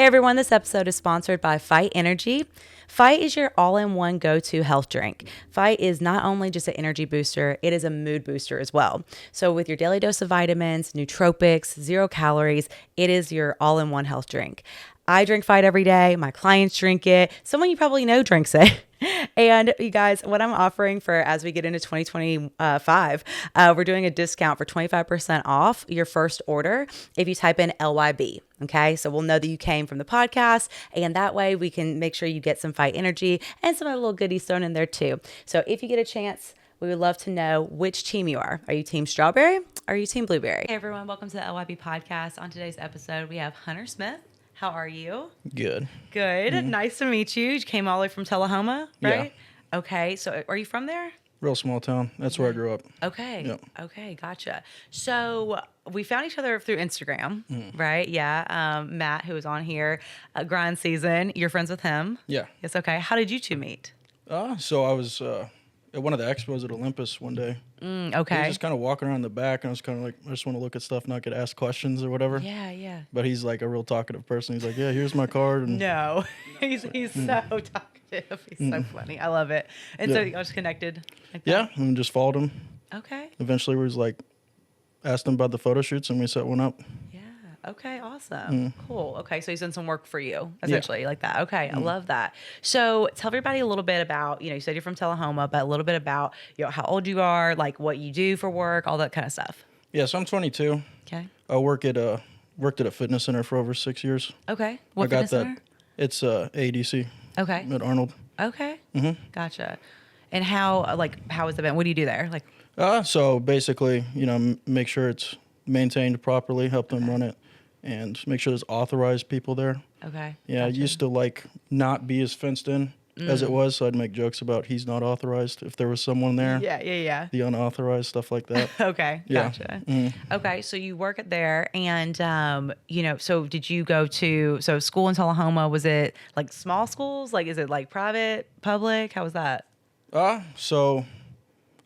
everyone, this episode is sponsored by Fight Energy. Fight is your all-in-one go-to health drink. Fight is not only just an energy booster, it is a mood booster as well. So with your daily dose of vitamins, nootropics, 0 calories, it is your all-in-one health drink. I drink Fight every day. My clients drink it. Someone you probably know drinks it. And you guys, what I'm offering for as we get into 2025, we're doing a discount for 25% off your first order if you type in LYB. Okay, so we'll know that you came from the podcast, and that way we can make sure you get some Fight Energy and some other little goodies thrown in there too. So if you get a chance, we would love to know which team you are. Are you team strawberry? Or are you team blueberry? Hey everyone, welcome to the LYB podcast. On today's episode, we have Hunter Smith. How are you? Good. Good. Mm-hmm. Nice to meet you. You came all the way from Tullahoma, right? Yeah. Okay. So are you from there? Real small town. That's where I grew up. Okay. Yep. Okay. Gotcha. So we found each other through Instagram, right? Yeah. Matt, who was on here, Grind Season. You're friends with him? Yeah. Yes. Okay. How did you two meet? So I was at one of the expos at Olympus one day. Okay. He was just kind of walking around the back, and I was kind of like, I just want to look at stuff, not get asked questions or whatever. Yeah, yeah. But he's like a real talkative person. He's like, yeah, here's my card. And no, he's so talkative. He's so funny. I love it. And so I was connected. Like that? Yeah, and just followed him. Okay. Eventually, we was like, asked him about the photo shoots, and we set one up. Yeah. Okay. Awesome. Cool. Okay. So he's done some work for you, essentially, like that. Okay. I love that. So tell everybody a little bit about, you said you're from Tullahoma, but a little bit about, how old you are, like what you do for work, all that kind of stuff. Yeah. So I'm 22. Okay. I worked at a fitness center for over 6 years. Okay. What fitness center? It's ADC. Okay. At Arnold. Okay. Gotcha. And how has it been? What do you do there? So basically, make sure it's maintained properly, help them run it, and make sure there's authorized people there. Okay. Yeah, Gotcha. I used to not be as fenced in as it was, so I'd make jokes about he's not authorized if there was someone there. Yeah. The unauthorized, stuff like that. Okay. Yeah. Gotcha. Okay. So you work at there, and so did you go to school in Tullahoma? Was it like small schools? Like, is it like private, public? How was that? So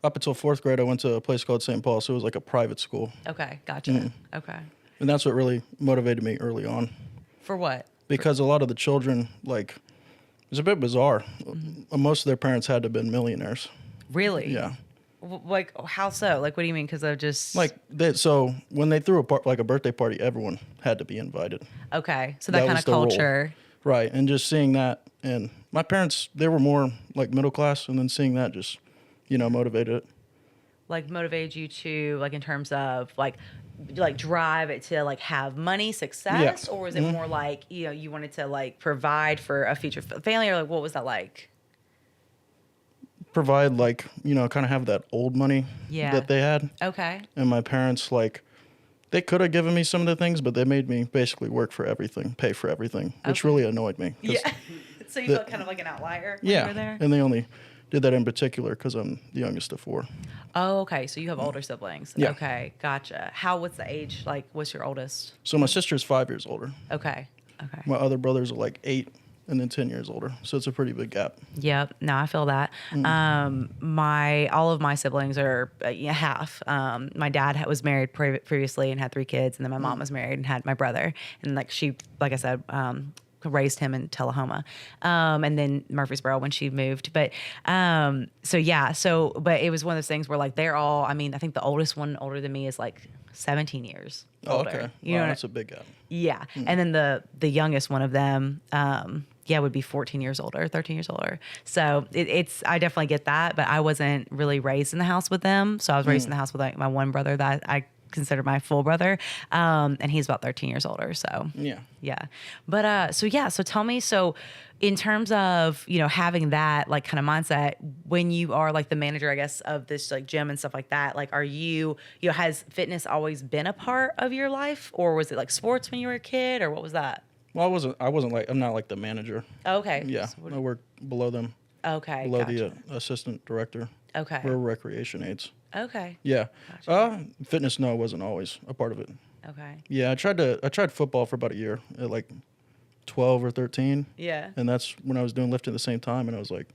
up until 4th grade, I went to a place called St. Paul, so it was like a private school. Okay. Gotcha. Okay. And that's what really motivated me early on. For what? Because a lot of the children, it was a bit bizarre. Most of their parents had to have been millionaires. Really? Yeah. Like, how so? Like, what do you mean? Because of just... So when they threw a birthday party, everyone had to be invited. Okay. So that kind of culture. Rule. Right. And just seeing that, and my parents, they were more like middle class, and then seeing that just, motivated it. Like, motivated you to, in terms of, drive it to, have money, success? Yeah. Or was it more like, you wanted to, provide for a future family? Or, what was that like? Provide, kind of have that old money that they had. Okay. And my parents, they could have given me some of the things, but they made me basically work for everything, pay for everything, which really annoyed me. Yeah. So you felt kind of like an outlier when you were there? And they only did that in particular because I'm the youngest of 4. Oh, okay. So you have older siblings. Yeah. Okay. Gotcha. What's the age? What's your oldest? So my sister's 5 years older. Okay. My other brothers are 8 and then 10 years older. So it's a pretty big gap. Yep. No, I feel that. All of my siblings are half. My dad was married previously and had 3 kids. And then my mom was married and had my brother. And she, like I said, raised him in Tullahoma, and then Murfreesboro when she moved. But but it was one of those things where they're all, I think the oldest one older than me is 17 years older. Okay. You know that's a big gap. Yeah. And then the youngest one of them, would be 14 years older, 13 years older. So I definitely get that, but I wasn't really raised in the house with them. So I was raised in the house with my one brother that I consider my full brother, and he's about 13 years older. So yeah. But so tell me, so in terms of having that kind of mindset when you are the manager, I guess, of this gym and stuff like that, are you has fitness always been a part of your life, or was it sports when you were a kid, or what was that? Well, I'm not the manager. Oh, okay. Yeah, I work below them. Okay. Below Gotcha. the assistant director. Okay. We're recreation aides. Okay. Yeah. Gotcha. Fitness, no, wasn't always a part of it. Okay. Yeah, I tried football for about a year at 12 or 13. Yeah. And that's when I was doing lifting at the same time, and I was like,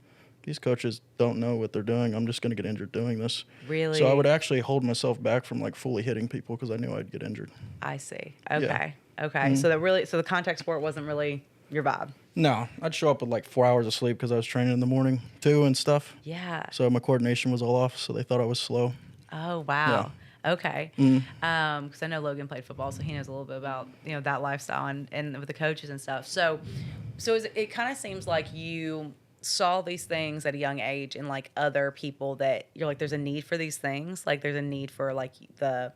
these coaches don't know what they're doing. I'm just going to get injured doing this. Really? So I would actually hold myself back from fully hitting people because I knew I'd get injured. I see. Okay. Okay. So the contact sport wasn't really your vibe. No, I'd show up with like 4 hours of sleep because I was training in the morning too and stuff. Yeah. So my coordination was all off, so they thought I was slow. Oh, wow. Okay. Because I know Logan played football, so he knows a little bit about, that lifestyle and with the coaches and stuff. So it kind of seems like you saw these things at a young age in like other people that you're like, there's a need for these things. Like there's a need for like the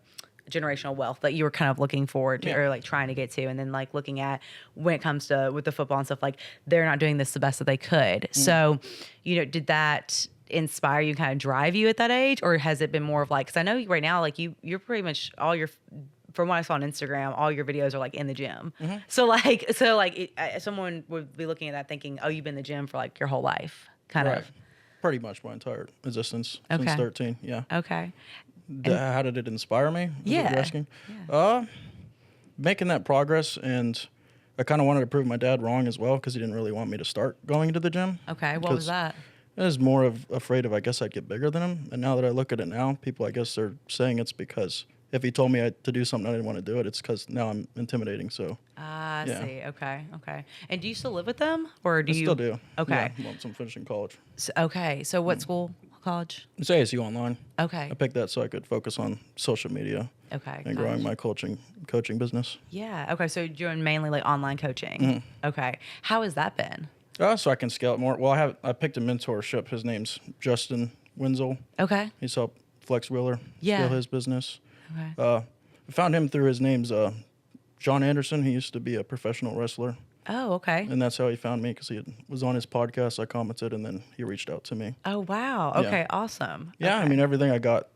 generational wealth that you were kind of looking forward to or like trying to get to. And then like looking at when it comes to with the football and stuff, like they're not doing this the best that they could. So, did that inspire you, kind of drive you at that age? Or has it been more of like, because I know right now, like you're pretty much from what I saw on Instagram, all your videos are like in the gym. So someone would be looking at that thinking, oh, you've been in the gym for like your whole life, kind of. Pretty much my entire existence since 13. Yeah. Okay. How did it inspire me? Is what you're asking? Yeah. Making that progress, and I kind of wanted to prove my dad wrong as well because he didn't really want me to start going to the gym. Okay. What was that? I was more afraid of, I guess, I'd get bigger than him. And now that I look at it now, people, I guess, are saying it's because if he told me to do something I didn't want to do it, it's because now I'm intimidating. So. I see. Okay. And do you still live with them, or do you? Still do. Okay. Yeah, once I'm finishing college. So what school? College? It's ASU online. Okay. I picked that so I could focus on social media. Okay. And growing my coaching business. Yeah. Okay. So you're doing mainly like online coaching. Okay. How has that been? So I can scale it more. Well, I picked a mentorship. His name's Justin Wenzel. Okay. He's helped Flex Wheeler scale his business. Okay. I found him through his name's John Anderson. He used to be a professional wrestler. Oh, okay. And that's how he found me, because he was on his podcast. I commented, and then he reached out to me. Oh, wow. Okay, awesome. Yeah, okay. I mean, everything I got,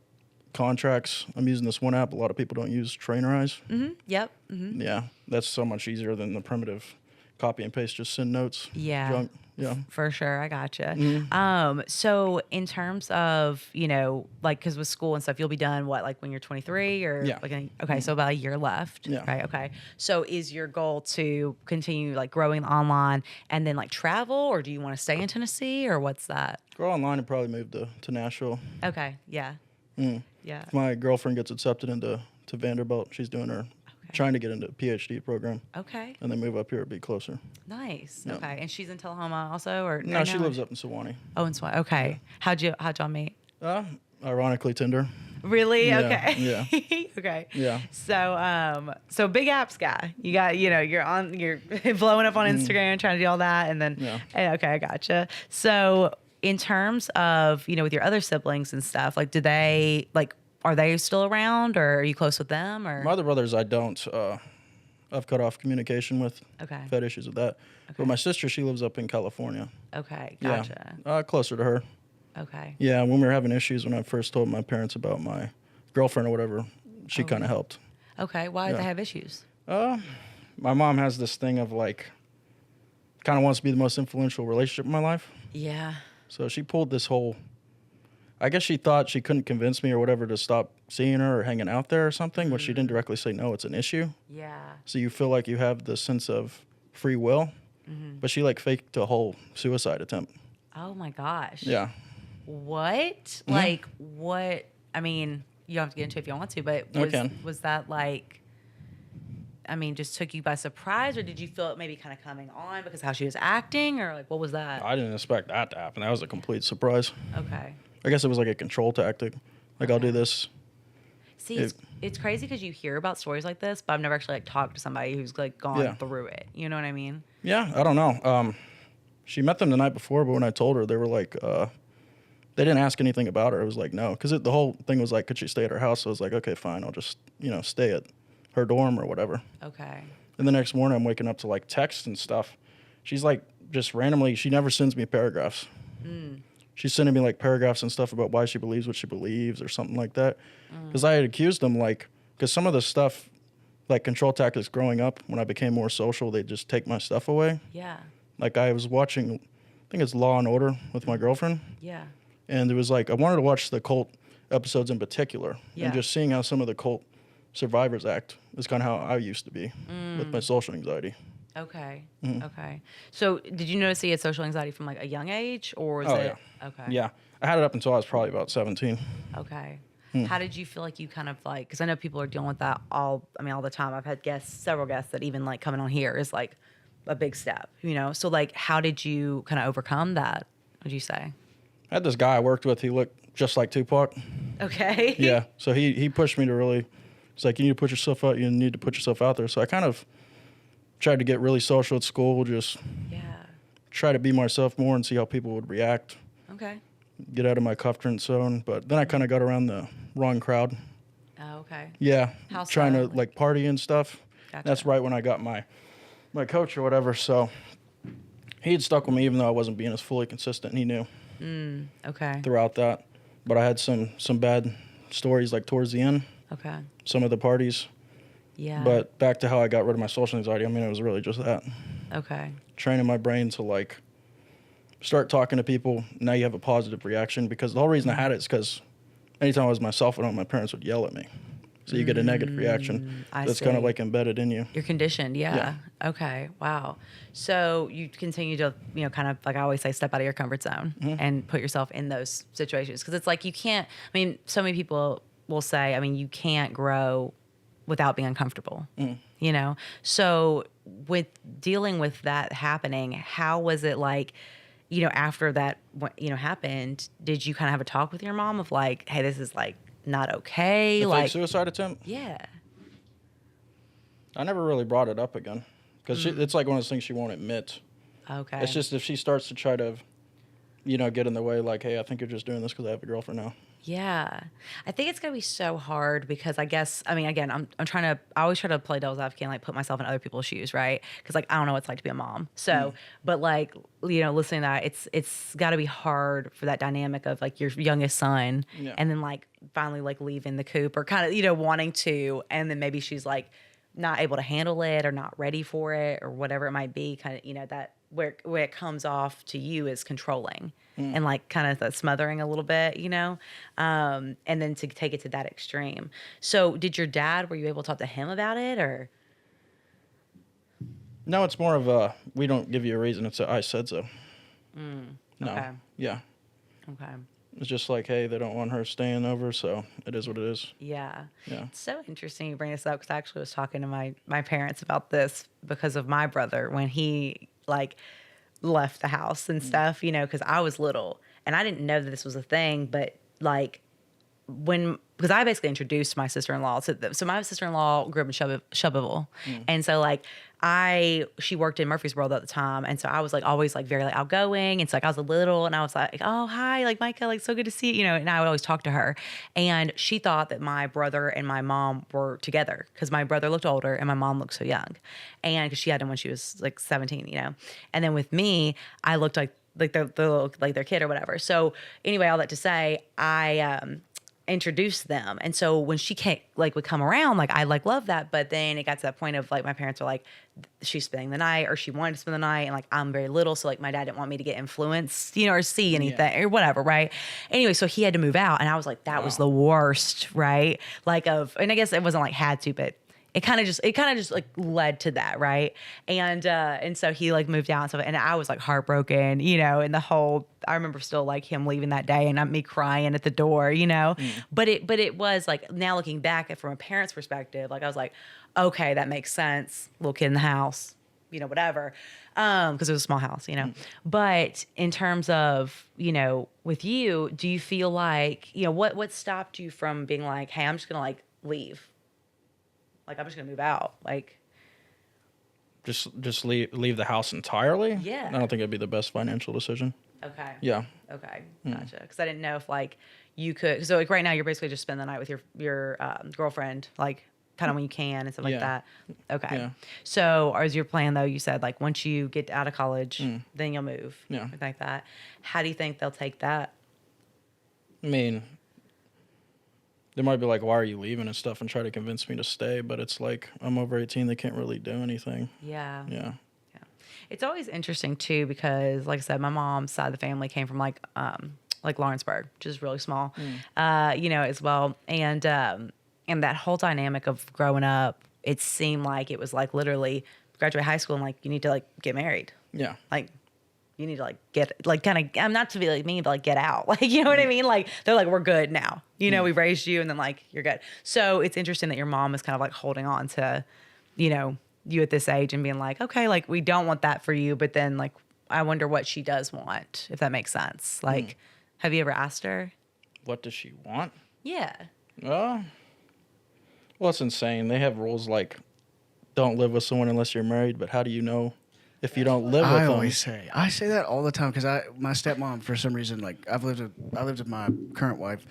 contracts. I'm using this one app. A lot of people don't use Trainerize. Yep. Yeah, that's so much easier than the primitive copy and paste, just send notes. Yeah. Junk. Yeah. For sure. I gotcha. So in terms of, like, because with school and stuff, you'll be done, like when you're 23 or? Yeah. Okay. So about a year left. Yeah. Right. Okay. So is your goal to continue like growing online and then like travel, or do you want to stay in Tennessee, or what's that? Grow online and probably move to Nashville. Okay. Yeah. Yeah. If my girlfriend gets accepted into Vanderbilt, she's doing her trying to get into a PhD program. Okay. And then move up here, it'd be closer. Nice. Yeah. Okay. And she's in Tullahoma also, or no? She lives up in Sewanee. Oh, in Sewanee. Okay. Yeah. How'd y'all meet? Ironically, Tinder. Really? Yeah, Okay. Yeah. Okay. Yeah. So big apps guy. You got, you're blowing up on Instagram, trying to do all that, and then okay, I gotcha. So in terms of, with your other siblings and stuff, like, are they still around, or are you close with them, or? My other brothers, I don't. I've cut off communication with. Okay. I've had issues with that. Okay. But my sister, she lives up in California. Okay, gotcha. Yeah. Closer to her. Okay. Yeah, when we were having issues, when I first told my parents about my girlfriend or whatever, she kind of helped. Okay, why did they have issues? My mom has this thing of like, kind of wants to be the most influential relationship in my life. Yeah. So she pulled this whole, I guess she thought she couldn't convince me or whatever to stop seeing her or hanging out there or something, but she didn't directly say, no, it's an issue. Yeah. So you feel like you have this sense of free will, but she like faked a whole suicide attempt. Oh my gosh. Yeah. What? Like, what? I mean, you don't have to get into it if you don't want to, but was that like, I mean, just took you by surprise, or did you feel it maybe kind of coming on because of how she was acting, or like, what was that? I didn't expect that to happen. That was a complete surprise. Okay. I guess it was like a control tactic. Like, I'll do this. See, it's crazy because you hear about stories like this, but I've never actually like talked to somebody who's like gone through it. You know what I mean? Yeah, I don't know. She met them the night before, but when I told her, they were like, they didn't ask anything about her. It was like, no. Because the whole thing was like, could she stay at her house? So I was like, okay, fine. I'll just, stay at her dorm or whatever. Okay. And the next morning, I'm waking up to like texts and stuff. She's like, just randomly, she never sends me paragraphs. She's sending me like paragraphs and stuff about why she believes what she believes or something like that. Because I had accused them, like, because some of the stuff, like control tactics growing up, when I became more social, they just take my stuff away. Yeah. Like, I was watching, I think it's Law and Order with my girlfriend. Yeah. And it was like, I wanted to watch the cult episodes in particular. Yeah. And just seeing how some of the cult survivors act is kind of how I used to be with my social anxiety. Okay. Okay. So did you notice he had social anxiety from like a young age, or was it? Yeah. Okay. Yeah. I had it up until I was probably about 17. Okay. How did you feel like you kind of like, because I know people are dealing with that all the time. I've had several guests that even like coming on here is like a big step, So like, how did you kind of overcome that? Would you say? I had this guy I worked with. He looked just like Tupac. Okay. Yeah. So he pushed me to really, it's like, you need to put yourself out. You need to put yourself out there. So I kind of tried to get really social at school, just try to be myself more and see how people would react. Okay. Get out of my comfort zone. But then I kind of got around the wrong crowd. Oh, okay. Yeah. How trying so? to like party and stuff. Gotcha. That's right when I got my coach or whatever. So he had stuck with me even though I wasn't being as fully consistent. And he knew Okay. throughout that. But I had some bad stories like towards the end. Okay. Some of the parties. Yeah. But back to how I got rid of my social anxiety. I mean, it was really just that. Okay. Training my brain to like start talking to people. Now you have a positive reaction, because the whole reason I had it is because anytime I was myself at home, my parents would yell at me. So you get a negative reaction. That's kind of like embedded in you. You're conditioned. Yeah. Okay. Wow. So you continue to, kind of like I always say, step out of your comfort zone and put yourself in those situations. Because it's like you can't, so many people will say, you can't grow without being uncomfortable, So with dealing with that happening, how was it like, after that, happened, did you kind of have a talk with your mom of like, hey, this is like not okay? The like fake suicide attempt? Yeah. I never really brought it up again, because it's like one of those things she won't admit. Okay. It's just if she starts to try to, get in the way, like, hey, I think you're just doing this because I have a girlfriend now. Yeah. I think it's going to be so hard because I guess, again, I always try to play devil's advocate and like put myself in other people's shoes, right? Because like, I don't know what it's like to be a mom. So, but like, listening to that, it's got to be hard for that dynamic of like your youngest son and then like finally like leaving the coop or kind of, wanting to, and then maybe she's like not able to handle it or not ready for it or whatever it might be, kind of, that where it comes off to you is controlling. And like kind of that smothering a little bit, and then to take it to that extreme. So were you able to talk to him about it or? No, it's more of a, we don't give you a reason. It's a, I said so. No. Okay. Yeah. Okay. It's just like, hey, they don't want her staying over, so it is what it is. Yeah. Yeah. It's so interesting you bring this up because I actually was talking to my parents about this because of my brother when he like left the house and stuff, because I was little and I didn't know that this was a thing, but like because I basically introduced my sister-in-law to them. So my sister-in-law grew up in Shelbyville. And so like she worked in Murfreesboro at the time. And so I was like always like very like outgoing. And so like I was a little and I was like, oh, hi, like Micah, like so good to see you, and I would always talk to her. And she thought that my brother and my mom were together because my brother looked older and my mom looked so young. And because she had him when she was like 17, And then with me, I looked like their kid or whatever. So anyway, all that to say, I introduce them. And so when she would come around, like I like love that. But then it got to that point of like my parents were like, she's spending the night or she wanted to spend the night. And like I'm very little. So like my dad didn't want me to get influenced, or see anything or whatever. Right. Anyway, so he had to move out. And I was like, that was the worst. Right. And I guess it wasn't like had to, but it kind of just like led to that, right? And so he like moved out and stuff, and I was like heartbroken, and the whole. I remember still like him leaving that day and me crying at the door, But it was like now looking back from a parent's perspective, like I was like, okay, that makes sense. Little kid in the house, whatever, because it was a small house, But in terms of with you, do you feel like what stopped you from being like, hey, I'm just gonna like leave? Like, I'm just going to move out. Like, just leave the house entirely? Yeah. I don't think it'd be the best financial decision. Okay. Yeah. Okay. Gotcha. Because I didn't know if, like, you could. So, like, right now, you're basically just spend the night with your girlfriend, like, kind of when you can and stuff like that. Okay. Yeah. So, as your plan, though, you said, like, once you get out of college, then you'll move. Yeah. Something like that. How do you think they'll take that? I mean, they might be like, why are you leaving and stuff, and try to convince me to stay. But it's like, I'm over 18. They can't really do anything. Yeah. Yeah. Yeah. It's always interesting, too, because, like I said, my mom's side of the family came from, like Lawrenceburg, which is really small, as well. And that whole dynamic of growing up, it seemed like it was, like, literally graduate high school and, like, you need to, like, get married. Yeah. Like, you need to like get like kind of, I'm not to be like mean, but like get out. Like, you know what I mean? Like they're like, we're good now. You know, we raised you and then like, you're good. So it's interesting that your mom is kind of like holding on to, you know, you at this age and being like, okay, like we don't want that for you. But then like, I wonder what she does want, if that makes sense. Like, have you ever asked her? What does she want? Yeah. Well, it's insane. They have rules like don't live with someone unless you're married, but how do you know if you don't live with them? I say that all the time because my stepmom, for some reason, like I lived with my wife.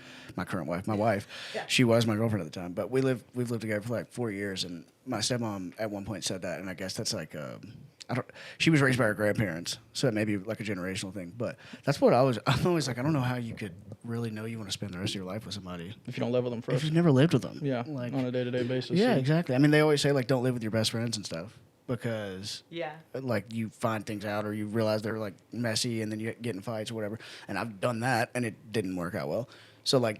Yeah. She was my girlfriend at the time, but we've lived together for like 4 years, and my stepmom at one point said that, and I guess that's like she was raised by her grandparents, so it may be like a generational thing, but that's what I'm always like, I don't know how you could really know you want to spend the rest of your life with somebody If you don't live with them if first. you've never lived with them. Yeah, like on a day-to-day basis. yeah, exactly. I mean, they always say like don't live with your best friends and stuff because Yeah. like you find things out or you realize they're like messy and then you get in fights or whatever. And I've done that and it didn't work out well. So like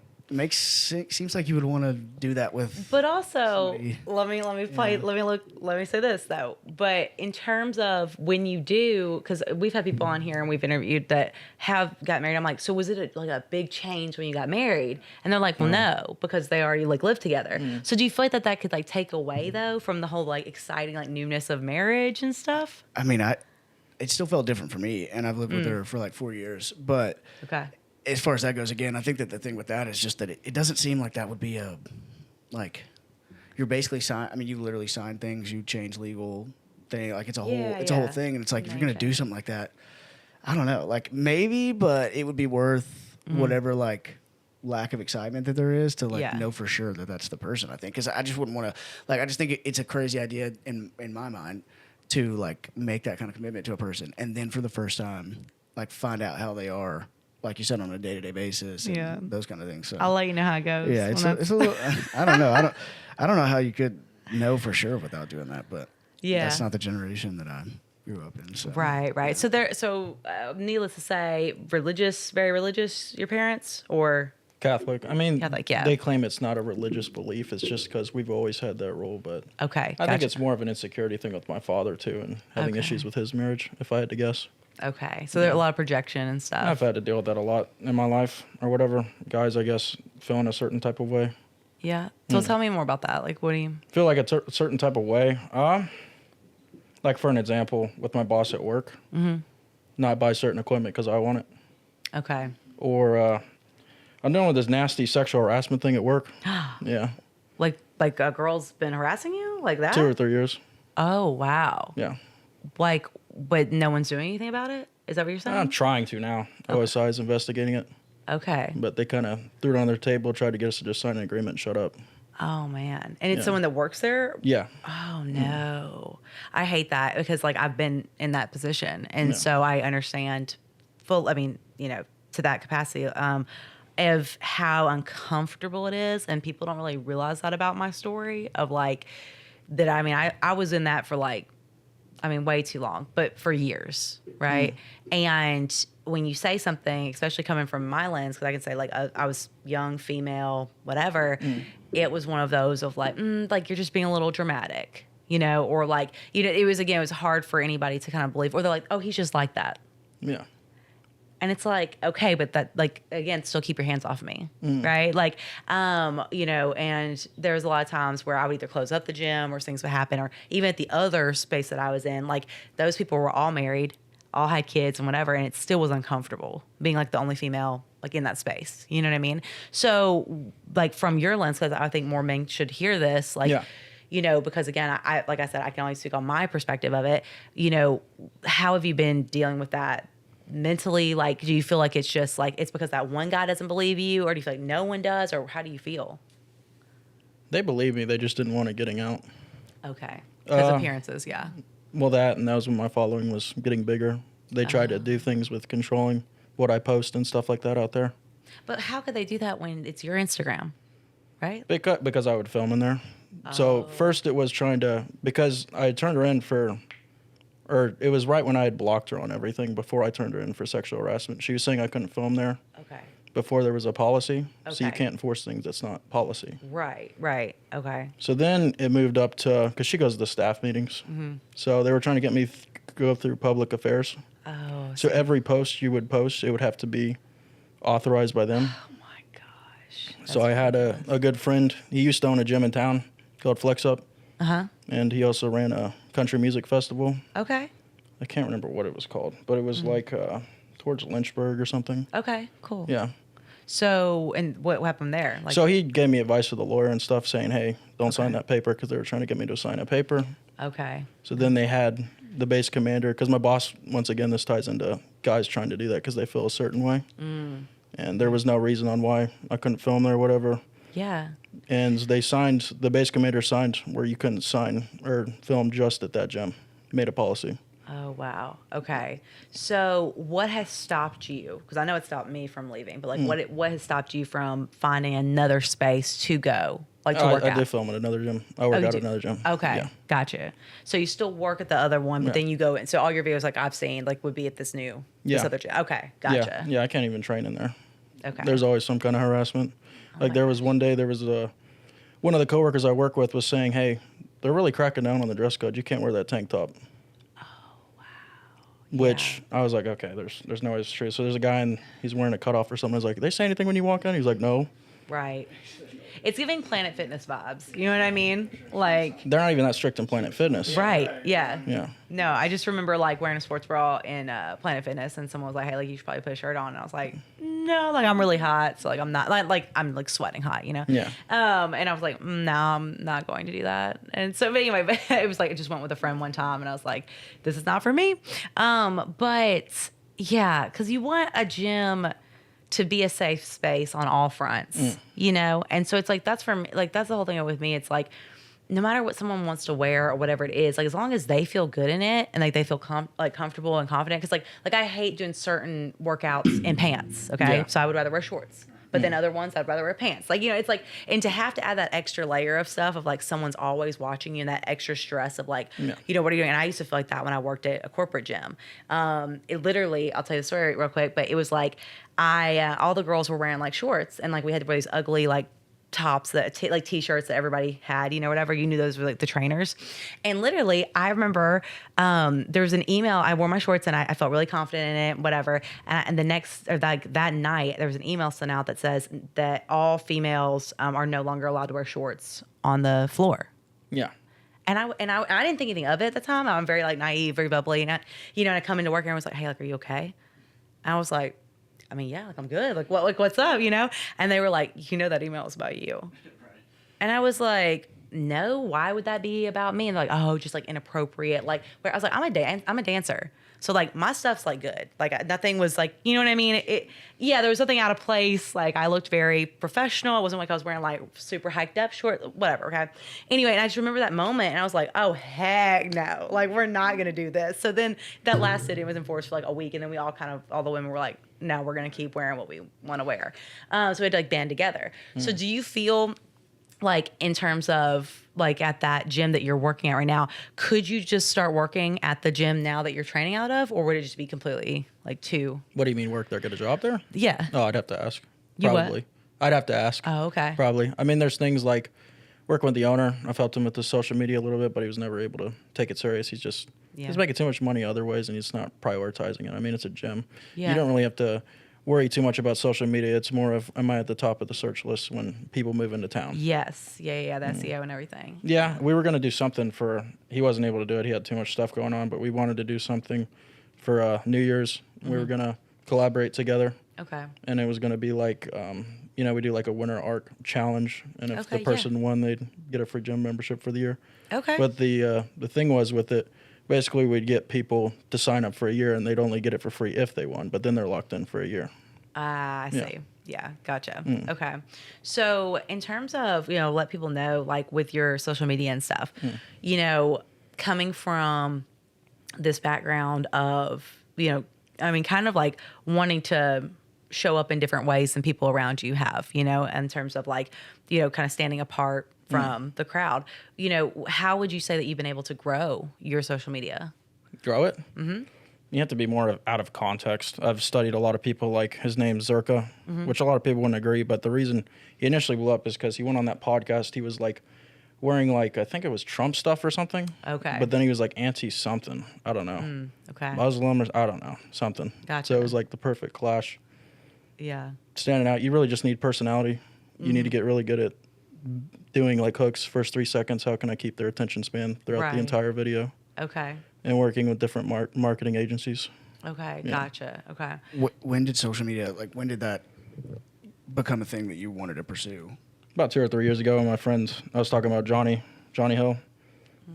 seems like you would want to do that with. But also, somebody. let me say this though. But in terms of when you do, because we've had people on here and we've interviewed that have got married. I'm like, so was it like a big change when you got married? And they're like, well, no, because they already like lived together. So do you feel like that could like take away though from the whole like exciting like newness of marriage and stuff? I mean, it still felt different for me, and I've lived with her for like 4 years. But Okay. as far as that goes, again, I think that the thing with that is just that it doesn't seem like that would be a, like, you're basically you literally sign things, you change legal thing, like it's a whole thing, and it's like if you're gonna do something like that, I don't know, like maybe, but it would be worth whatever like lack of excitement that there is to like know for sure that that's the person. I think because I just wouldn't want to like I just think it's a crazy idea in my mind to like make that kind of commitment to a person and then for the first time like find out how they are. Like you said, on a day-to-day basis, and those kind of things. So I'll let you know how it goes. yeah, it's a little. I don't know. I don't know how you could know for sure without doing that, but that's not the generation that I grew up in. So. Right. Yeah. So needless to say, very religious. Your parents or Catholic. I mean, Catholic, yeah. They claim it's not a religious belief. It's just because we've always had that rule. But okay, I think it's more of an insecurity thing with my father too, and having issues with his marriage. If I had to guess. Okay, so there's a lot of projection and stuff. I've had to deal with that a lot in my life, or whatever. Guys, I guess, feeling a certain type of way. Yeah. So tell me more about that. Like, what do you feel like a certain type of way? Like for an example, with my boss at work, not buy certain equipment because I want it. Okay. Or I'm dealing with this nasty sexual harassment thing at work. Yeah. Like a girl's been harassing you like that? 2 or 3 years. Oh wow. Yeah. Like, but no one's doing anything about it? Is that what you're saying? I'm trying to now. OSI is investigating it. Okay. But they kind of threw it on their table, tried to get us to just sign an agreement and shut up. Oh man. And it's someone that works there? Yeah. Oh no. I hate that because like I've been in that position. And so I understand to that capacity of how uncomfortable it is. And people don't really realize that about my story of like that. I mean, I was in that for like, way too long, but for years, right? And when you say something, especially coming from my lens, because I can say like I was young, female, whatever, it was one of those of like, like you're just being a little dramatic, or like, it was hard for anybody to kind of believe, or they're like, oh, he's just like that. Yeah. And it's like, okay, but that, like, again, still keep your hands off me, right? Like, and there was a lot of times where I would either close up the gym or things would happen, or even at the other space that I was in, like, those people were all married, all had kids and whatever, and it still was uncomfortable being, like, the only female, like, in that space. You know what I mean? So, like, from your lens, because I think more men should hear this, like, because again, I like I said, I can only speak on my perspective of it. How have you been dealing with that? Mentally, like, do you feel like it's just like it's because that one guy doesn't believe you, or do you feel like no one does, or how do you feel? They believe me. They just didn't want it getting out. Okay. Because appearances, yeah. Well, that was when my following was getting bigger. They tried to do things with controlling what I post and stuff like that out there. But how could they do that when it's your Instagram, right? Because I would film in there. So first it was because I had turned her in or it was right when I had blocked her on everything before I turned her in for sexual harassment. She was saying I couldn't film there. Okay. Before there was a policy. Okay. So you can't enforce things that's not policy. Right. Okay. So then it moved up to, because she goes to the staff meetings. So they were trying to get me go through public affairs. Oh, So every post you would post, it would have to be authorized by them. Oh my gosh. So I had a good friend. He used to own a gym in town called Flex Up. Uh-huh. And he also ran a country music festival. Okay. I can't remember what it was called, but it was like towards Lynchburg or something. Okay, cool. Yeah. So, and what happened there? Like, So he gave me advice with the lawyer and stuff saying, hey, don't sign that paper, because they were trying to get me to sign a paper. okay. So then they had the base commander, because my boss, once again, this ties into guys trying to do that because they feel a certain way. And there was no reason on why I couldn't film there or whatever. Yeah. And they signed, the base commander signed where you couldn't sign or film just at that gym. Made a policy. Oh, wow. Okay. So what has stopped you? Because I know it stopped me from leaving, but like what has stopped you from finding another space to go, like to work I out? did film at another gym. I work out at another gym. Okay. Yeah. Gotcha. So you still work at the other one, but then you go in. So all your videos, like I've seen, like would be at this this other gym. Okay. Gotcha. Yeah, I can't even train in there. Okay. There's always some kind of harassment. Like there was one day, there was one of the coworkers I work with was saying, hey, they're really cracking down on the dress code. You can't wear that tank top. Which I was like, okay, there's no way it's true. So there's a guy and he's wearing a cutoff or something. I was like, they say anything when you walk in? He's like, no. Right. It's giving Planet Fitness vibes. You know what I mean? Like, they're not even that strict in Planet Fitness. right. Yeah. Yeah. No, I just remember like wearing a sports bra in Planet Fitness, and someone was like, "Hey, like you should probably put a shirt on." And I was like, "No, like I'm really hot, so like I'm not like I'm like sweating hot, you know." Yeah. And I was like, "No, I'm not going to do that." And so, but anyway, it was like I just went with a friend one time, and I was like, "This is not for me." But yeah, because you want a gym to be a safe space on all fronts, you know? And so it's like, that's for me, like, that's the whole thing with me. It's like, no matter what someone wants to wear or whatever it is, like, as long as they feel good in it and like they feel comfortable and confident. Cause like I hate doing certain workouts in pants. Okay. Yeah. So I would rather wear shorts. But then other ones, I'd rather wear pants. Like, you know, it's like, and to have to add that extra layer of stuff of like someone's always watching you and that extra stress of like, you know, what are you doing? And I used to feel like that when I worked at a corporate gym. It literally, I'll tell you the story real quick, but it was like all the girls were wearing like shorts and like we had to wear these ugly like tops that like t-shirts that everybody had, you know, whatever, you knew those were like the trainers. And literally I remember there was an email, I wore my shorts and I felt really confident in it, whatever. And the next, or like that night, there was an email sent out that says that all females are no longer allowed to wear shorts on the floor. Yeah. And I didn't think anything of it at the time. I'm very like naive, very bubbly. And and I come into work and I was like, hey, like, are you okay? And I was like, I mean, yeah, like I'm good. Like what, like what's up, you know? And they were like, you know, that email is about you. Right. And I was like, no, why would that be about me? And they're like, oh, just like inappropriate. Like, where I was like, I'm a dancer. So like my stuff's like good. Like nothing was like, you know what I mean? Yeah, there was nothing out of place. Like I looked very professional. It wasn't like I was wearing like super hiked up short, whatever. Okay. Anyway, and I just remember that moment and I was like, oh heck no, like we're not going to do this. So then that lasted, it was enforced for like a week. And then we all all the women were like, no, we're going to keep wearing what we want to wear. So we had to like band together. So do you feel like in terms of like at that gym that you're working at right now, could you just start working at the gym now that you're training out of, or would it just be completely like too? What do you mean work there? Get a job there? Yeah. Oh, I'd have to ask. You what? Probably. I'd have to ask. Oh, okay. Probably. I mean, there's things like working with the owner. I've helped him with the social media a little bit, but he was never able to take it serious. He's making too much money other ways and he's not prioritizing it. I mean, it's a gym. Yeah. You don't really have to worry too much about social media. It's more of, am I at the top of the search list when people move into town? Yes. Yeah. That SEO and everything. Yeah, we were going to do something he wasn't able to do it. He had too much stuff going on, but we wanted to do something for New Year's. We were going to collaborate together. Okay. And it was going to be like, we do like a winter arc challenge. And if the person won, they'd get a free gym membership for the year. Okay. But the thing was with it, basically we'd get people to sign up for a year and they'd only get it for free if they won, but then they're locked in for a year. I see. Yeah, gotcha. Okay. So in terms of, let people know, like with your social media and stuff, coming from this background of, kind of like wanting to show up in different ways than people around you have, in terms of like, kind of standing apart from the crowd, how would you say that you've been able to grow your social media? Grow it? Mm-hmm. You have to be more out of context. I've studied a lot of people, like his name's Zerka, which a lot of people wouldn't agree. But the reason he initially blew up is because he went on that podcast. He was like, wearing like, I think it was Trump stuff or something. Okay. But then he was like anti something. I don't know. Okay. Muslim or I don't know, something. Gotcha. So it was like the perfect clash. Yeah. Standing out, you really just need personality. You need to get really good at doing like hooks first 3 seconds. How can I keep their attention span throughout the entire video? Okay. And working with different marketing agencies. Okay. Yeah. Gotcha. Okay. When did social media, like, when did that become a thing that you wanted to pursue? About 2 or 3 years ago, my friends, I was talking about Johnny Hill.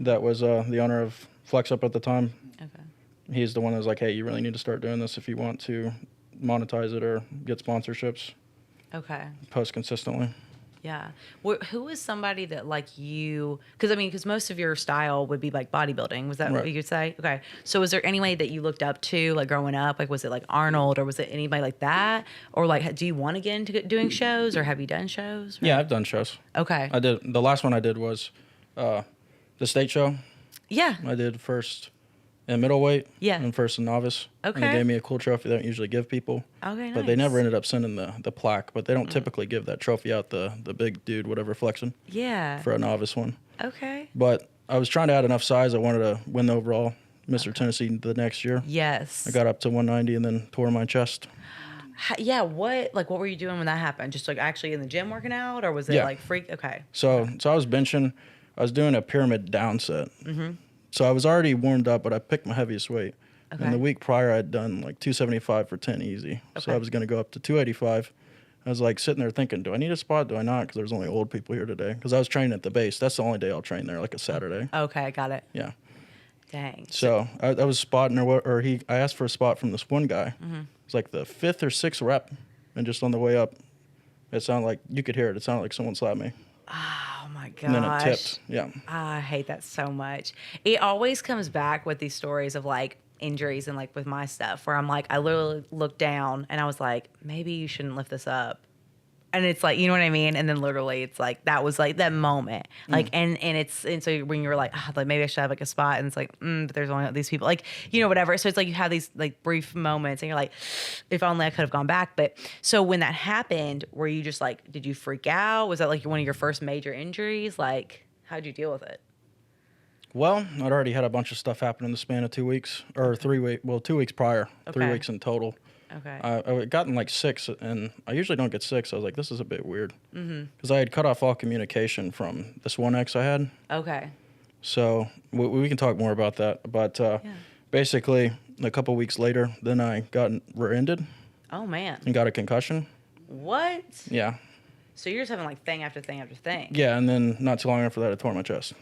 That was the owner of Flex Up at the time. Okay. He's the one that was like, hey, you really need to start doing this if you want to monetize it or get sponsorships. Okay. Post consistently. Yeah. Who is somebody that like you? Because most of your style would be like bodybuilding. Was that what Right. you could say? Okay. So was there anybody that you looked up to like growing up? Like was it like Arnold or was it anybody like that? Or like do you want to get into doing shows or have you done shows? Yeah, I've done shows. Okay. I did. The last one I did was the state show. Yeah. I did first in middleweight. Yeah. And first in novice. And Okay. they gave me a cool trophy they don't usually give people. Okay. But they nice. never ended up sending the plaque. But they don't typically give that trophy out, the big dude, whatever, flexing, Yeah. for a novice one. Okay. But I was trying to add enough size. I wanted to win the overall Mr. Tennessee the next year. Yes. I got up to 190 and then tore my chest. Yeah. What were you doing when that happened? Just like actually in the gym working out, or was it Yeah. like freak? Okay. So I was benching. I was doing a pyramid down set. So I was already warmed up, but I picked my heaviest weight. Okay. And the week prior, I'd done like 275 for 10 easy. So Okay. I was going to go up to 285. I was like sitting there thinking, do I need a spot? Do I not? Because there's only old people here today. Because I was training at the base. That's the only day I'll train there, like a Saturday. Okay. Got it. Yeah. Dang. So I was spotting I asked for a spot from this one guy. It was like the 5th or 6th rep. And just on the way up, it sounded like, you could hear it. It sounded like someone slapped me. Oh my gosh. And then it tipped. Yeah. I hate that so much. It always comes back with these stories of like injuries and like with my stuff where I'm like, I literally looked down and I was like, maybe you shouldn't lift this up. And it's like, you know what I mean? And then literally it's like, that was like that moment. Like, and so when you're like, like maybe I should have like a spot and it's like, but there's only these people like, you know, whatever. So it's like, you have these like brief moments and you're like, if only I could have gone back. But so when that happened, were you just like, did you freak out? Was that like one of your first major injuries? Like, how'd you deal with it? Well, I'd already had a bunch of stuff happen in the span of 2 weeks, or 3 weeks. Well, 2 weeks prior, Okay. 3 weeks in total. Okay. I had gotten like 6, and I usually don't get 6. I was like, this is a bit weird. Because I had cut off all communication from this one ex I had. Okay. So we can talk more about that. But basically, a couple weeks later, then I got rear-ended Oh man. and got a concussion. What? Yeah. So you're just having like thing after thing after thing. Yeah, and then not too long after that, I tore my chest.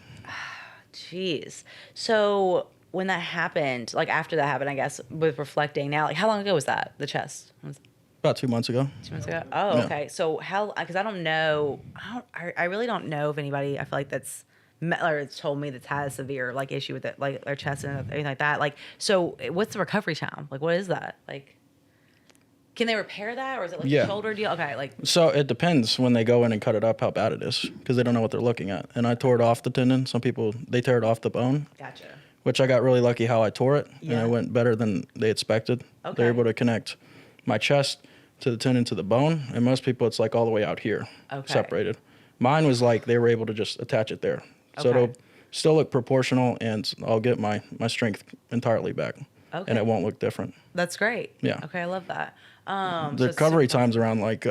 Jeez. So when that happened, like after that happened, I guess with reflecting now, like how long ago was that? The chest? Was it About 2 months ago. 2 months ago? Oh, Yeah. okay. So how? Because I don't know. I really don't know if anybody. I feel like that's or it's told me that's had a severe like issue with it, like their chest and everything like that. Like, so what's the recovery time? Like, what is that? Like, can they repair that, or is it like a shoulder deal? Okay, like. So it depends when they go in and cut it up how bad it is, because they don't know what they're looking at. And I tore it off the tendon. Some people, they tear it off the bone. Gotcha. Which I got really lucky how I tore it, Yeah. and it went better than they expected. Okay. They're able to connect my chest to the tendon to the bone, and most people it's like all the way out here, Okay. separated. Mine was like they were able to just attach it there. So Okay. it'll still look proportional, and I'll get my strength entirely back, Okay. and it won't look different. That's great. Yeah. Okay, I love that. The So recovery time's around like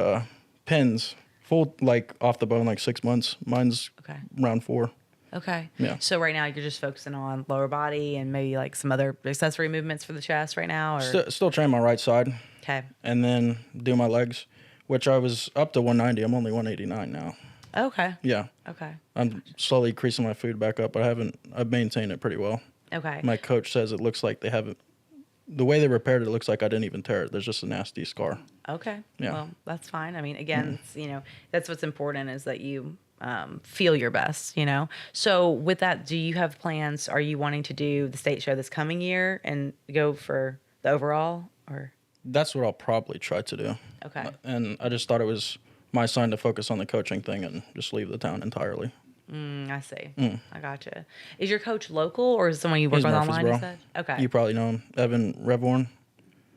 pins, full like off the bone like 6 months. Mine's Okay. around 4. Okay. Yeah. So right now you're just focusing on lower body and maybe like some other accessory movements for the chest right now, or Still train my right side, okay. and then do my legs, which I was up to 190. I'm only 189 now. Okay. Yeah. Okay. I'm slowly increasing my food back up, but I've maintained it pretty well. Okay. My coach says it looks like they haven't, the way they repaired it, it looks like I didn't even tear it. There's just a nasty scar. Okay. Yeah. Well, that's fine. I mean, again, it's, you know, that's what's important is that you feel your best, you know? So with that, do you have plans? Are you wanting to do the state show this coming year and go for the overall, or? That's what I'll probably try to do. Okay. And I just thought it was my sign to focus on the coaching thing and just leave the town entirely. I see. I gotcha. Is your coach local or is it someone you work He's with online? You Murfreesboro. said? Okay. You probably know him, Evan Revorn.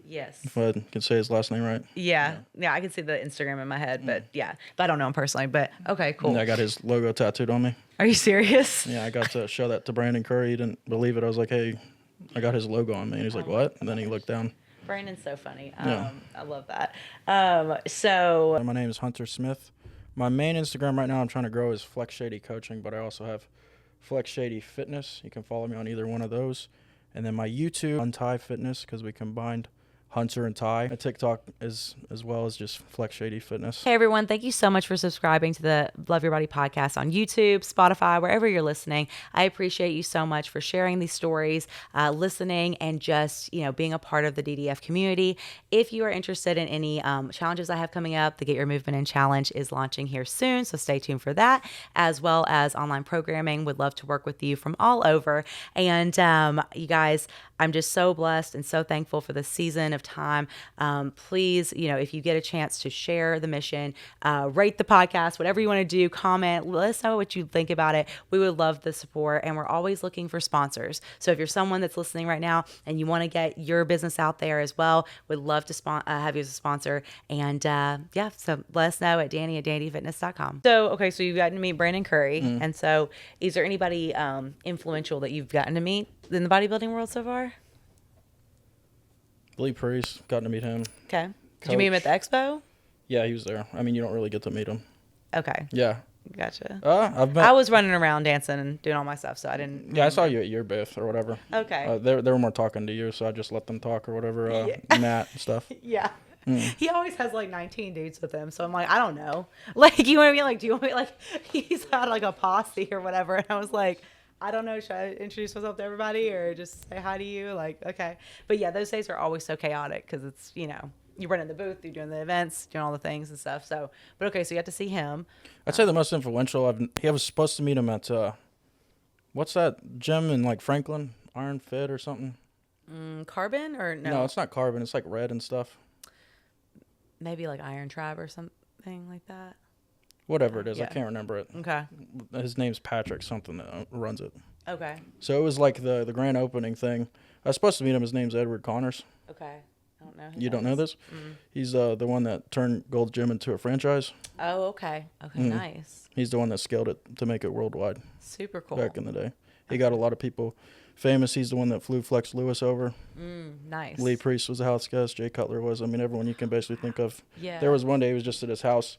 Yes. If I can say his last name right. Yeah. I can see the Instagram in my head, but but I don't know him personally. But okay, cool. Yeah, I got his logo tattooed on me. Are you serious? Yeah, I got to show that to Brandon Curry. He didn't believe it. I was like, hey, I got his logo on me. And he's like, what? And then he looked down. Brandon's so funny. Yeah. I love that. So My name is Hunter Smith. My main Instagram right now I'm trying to grow is Flex Shady Coaching, but I also have Flex Shady Fitness. You can follow me on either one of those. And then my YouTube, Untie Fitness, because we combined Hunter and Ty. My TikTok is as well as just Flex Shady Fitness. hey everyone, thank you so much for subscribing to the Love Your Body podcast on YouTube, Spotify, wherever you're listening. I appreciate you so much for sharing these stories, listening, and just being a part of the DDF community. If you are interested in any challenges I have coming up, the Get Your Movement In Challenge is launching here soon, so stay tuned for that, as well as online programming. Would love to work with you from all over. And you guys, I'm just so blessed and so thankful for this season of time. Please, if you get a chance to share the mission, rate the podcast, whatever you want to do, comment, let us know what you think about it. We would love the support, and we're always looking for sponsors. So if you're someone that's listening right now and you want to get your business out there as well, we'd love to have you as a sponsor. And so let us know at Danny@DannyFitness.com. So, okay, so you've gotten to meet Brandon Curry. And so is there anybody influential that you've gotten to meet in the bodybuilding world so far? Lee Priest, gotten to meet him. Okay. Did you meet him at the expo? Yeah, he was there. I mean, you don't really get to meet him. Okay. Yeah. Gotcha. I was running around dancing and doing all my stuff, so I didn't. Yeah, I saw you at your booth or whatever. Okay. They were more talking to you, so I just let them talk or whatever. Matt and stuff. Yeah. He always has like 19 dudes with him, so I'm like, I don't know. Like, you want to be like, do you want me like? He's had like a posse or whatever, and I was like, I don't know. Should I introduce myself to everybody or just say hi to you? Like, okay. But yeah, those days are always so chaotic because it's, you're running the booth, you're doing the events, doing all the things and stuff. So, but okay, so you got to see him. I'd say the most influential. I was supposed to meet him at, what's that gym in like Franklin? Iron Fit or something? Carbon or no? No, it's not Carbon. It's like red and stuff. Maybe like Iron Tribe or something like that. Whatever it is. Yeah. I can't remember it. Okay. His name's Patrick something that runs it. Okay. So it was like the grand opening thing. I was supposed to meet him. His name's Edward Connors. Okay. I don't know. You don't know this? He's the one that turned Gold's Gym into a franchise. Oh, okay. Okay, nice. He's the one that scaled it to make it worldwide Super cool. back in the day. He got a lot of people famous. He's the one that flew Flex Lewis over. Nice. Lee Priest was a house guest. Jay Cutler was. I mean, everyone you can basically think of. Yeah. There was one day he was just at his house.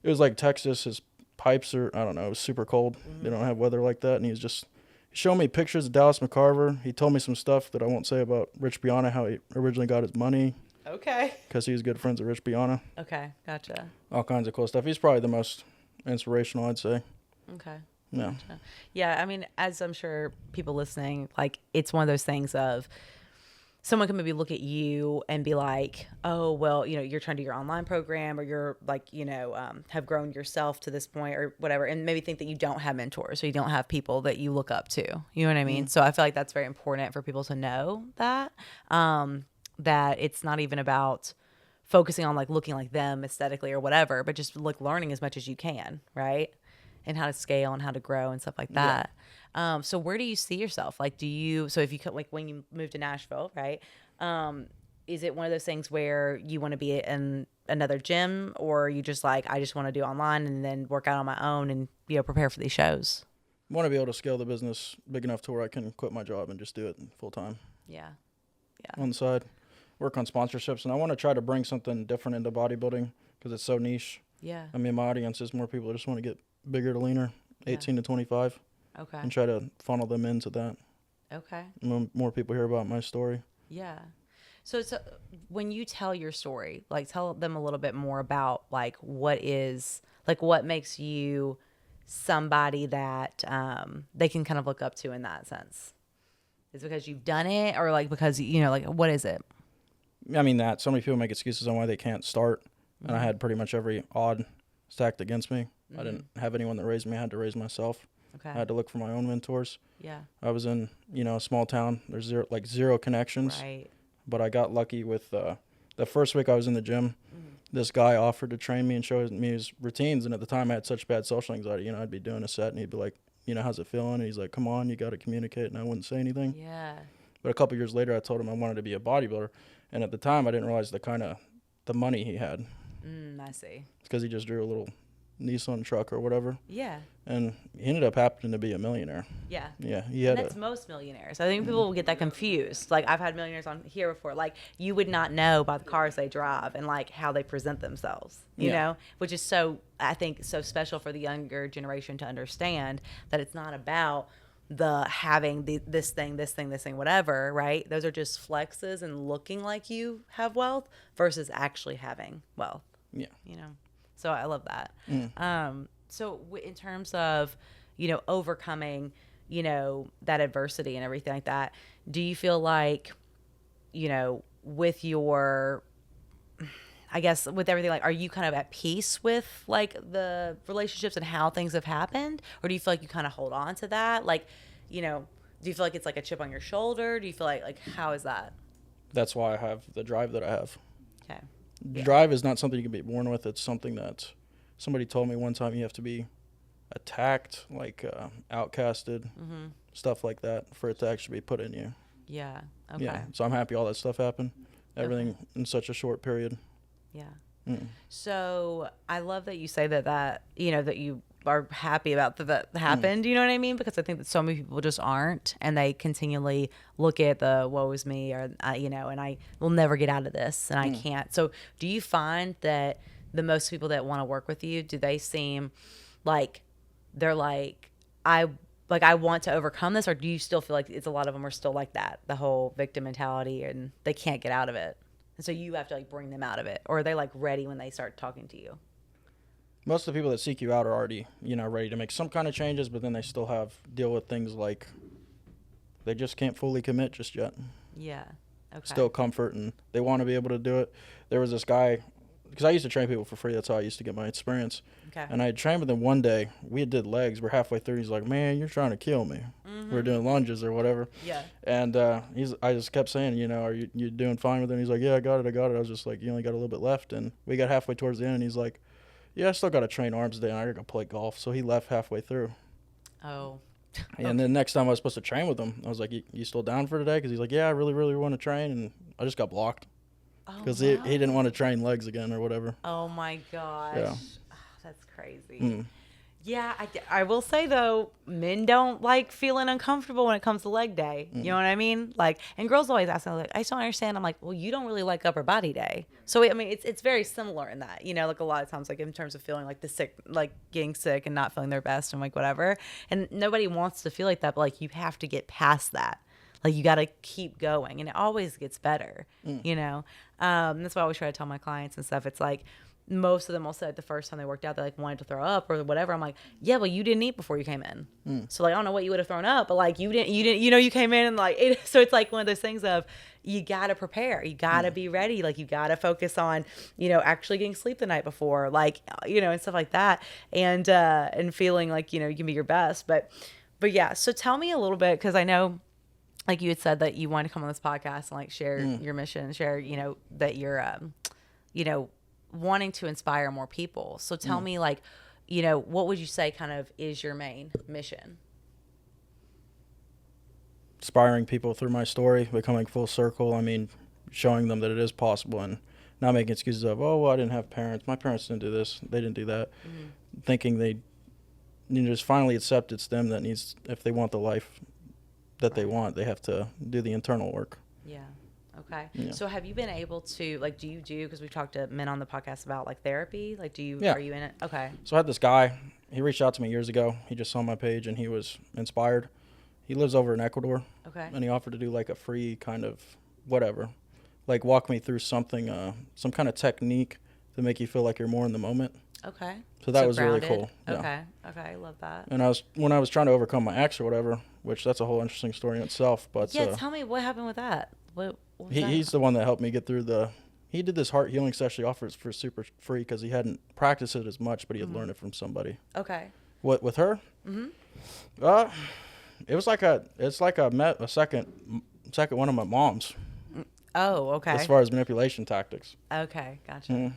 It was like Texas. His pipes are, I don't know, it was super cold. They don't have weather like that. And he was just showing me pictures of Dallas McCarver. He told me some stuff that I won't say about Rich Biana, how he originally got his money. Okay. Because he was good friends with Rich Biana. Okay, gotcha. All kinds of cool stuff. He's probably the most inspirational, I'd say. Okay. Yeah. Gotcha. Yeah, I mean, as I'm sure people listening, like, it's one of those things of someone can maybe look at you and be like, oh, well, you're trying to do your online program or you're like, have grown yourself to this point or whatever. And maybe think that you don't have mentors or you don't have people that you look up to. You know what I mean? So I feel like that's very important for people to know that, that it's not even about focusing on like looking like them aesthetically or whatever, but just like learning as much as you can. Right. And how to scale and how to grow and stuff like that. So where do you see yourself? Like, so if you like when you move to Nashville, right? Is it one of those things where you want to be in another gym or are you just like, I just want to do online and then work out on my own and, prepare for these shows? I want to be able to scale the business big enough to where I can quit my job and just do it full time. Yeah. On the side, work on sponsorships. And I want to try to bring something different into bodybuilding because it's so niche. Yeah. I mean, my audience is more people that just want to get bigger to leaner, 18 to 25. Okay. And try to funnel them into that. Okay. More people hear about my story. Yeah. So when you tell your story, like tell them a little bit more about like what makes you somebody that they can kind of look up to in that sense. Is it because you've done it or like because, like what is it? I mean that so many people make excuses on why they can't start. And I had pretty much every odd stacked against me. I didn't have anyone that raised me. I had to raise myself. Okay. I had to look for my own mentors. Yeah. I was in, a small town. There's zero connections. Right. But I got lucky with the first week I was in the gym. This guy offered to train me and show me his routines. And at the time I had such bad social anxiety. I'd be doing a set and he'd be like, how's it feeling? And he's like, come on, you got to communicate. And I wouldn't say anything. Yeah. But a couple years later, I told him I wanted to be a bodybuilder. And at the time, I didn't realize the money he had. I see. Because he just drew a little Nissan truck or whatever. Yeah. And he ended up happening to be a millionaire. Yeah. Yeah. He had That's most millionaires. I think people will get that confused. Like, I've had millionaires on here before. Like, you would not know by the cars they drive and, like, how they present themselves, you know? Which is so, I think, so special for the younger generation to understand that it's not about the having this thing, whatever, right? Those are just flexes and looking like you have wealth versus actually having wealth. Yeah. You know? So I love that. So in terms of, you know, overcoming, you know, that adversity and everything like that, do you feel like, you know, with your, I guess with everything, like, are you kind of at peace with like the relationships and how things have happened? Or do you feel like you kind of hold on to that? Like, you know, do you feel like it's like a chip on your shoulder? Do you feel like how is that? That's why I have the drive that I have. Okay. Drive is not something you can be born with. It's something that somebody told me one time you have to be attacked, like outcasted, stuff like that for it to actually be put in you. Yeah. Okay. Yeah. So I'm happy all that stuff happened. Everything in such a short period. Yeah. So I love that you say that, you know, that you are happy about that happened. You know what I mean? Because I think that so many people just aren't, and they continually look at the woe is me, or, you know, and I will never get out of this and I can't. So do you find that the most people that want to work with you, do they seem like they're like, I want to overcome this, or do you still feel like it's a lot of them are still like that, the whole victim mentality, and they can't get out of it? And so you have to like bring them out of it, or are they like ready when they start talking to you? Most of the people that seek you out are already, you know, ready to make some kind of changes, but then they still deal with things like they just can't fully commit just yet. Yeah. Okay. Still comfort, and they want to be able to do it. There was this guy, because I used to train people for free. That's how I used to get my experience. Okay. And I had trained with him one day. We did legs. We're halfway through. He's like, "Man, you're trying to kill me." We were doing lunges or whatever. Yeah. And I just kept saying, you know, are you doing fine with it? And he's like, "Yeah, I got it. I was just like, "You only got a little bit left." And we got halfway towards the end, and he's like, "Yeah, I still got to train arms today, and I got to go play golf." So he left halfway through. Oh. And then next time I was supposed to train with him, I was like, you still down for today? Because he's like, "Yeah, I really, really want to train." And I just got blocked. Because he didn't want to train legs again or whatever. Oh my gosh. Yeah. Oh, that's crazy. Yeah, I will say though, men don't like feeling uncomfortable when it comes to leg day. You know what I mean? Like, and girls always ask me, like, I just don't understand. I'm like, well, you don't really like upper body day. So I mean, it's very similar in that, you know, like a lot of times, like in terms of feeling like the sick, like getting sick and not feeling their best and like whatever. And nobody wants to feel like that, but like you have to get past that. Like you got to keep going, and it always gets better, you know? That's why I always try to tell my clients and stuff. It's like, most of them will say like the first time they worked out, they like wanted to throw up or whatever. I'm like, yeah, well, you didn't eat before you came in. So like, I don't know what you would have thrown up, but like you didn't, you know, you came in and like, so it's like one of those things of you got to prepare, you got to be ready. Like you got to focus on, you know, actually getting sleep the night before, like, you know, and stuff like that. And feeling like, you know, you can be your best, but yeah. So tell me a little bit. 'Cause I know, like you had said that you wanted to come on this podcast and like share your mission, share, you know, that you're, you know, wanting to inspire more people. So tell me, like, you know, what would you say kind of is your main mission? Inspiring people through my story, becoming full circle. I mean, showing them that it is possible and not making excuses of, oh, well, I didn't have parents. My parents didn't do this. They didn't do that. Thinking they, you know, just finally accept it's them that needs, if they want the life that they want, they have to do the internal work. Yeah. Okay. Yeah. So have you been able to, like, do you do, because we've talked to men on the podcast about like therapy, like Yeah. are you in it? Okay. So I had this guy, he reached out to me years ago. He just saw my page and he was inspired. He lives over in Ecuador. Okay. And he offered to do like a free kind of whatever, like walk me through something, some kind of technique to make you feel like you're more in the moment. Okay. So that was grounded. really cool. Yeah. Okay. Okay. I love that. And when I was trying to overcome my ex or whatever, which that's a whole interesting story in itself. But Yeah. Tell me what happened with that. What was that? he's the one that helped me get through he did this heart healing session. He offers for super free because he hadn't practiced it as much, but he had learned it from somebody. Okay. What with her? It's like I met a second one of my moms Oh, okay. as far as manipulation tactics. Okay. Gotcha.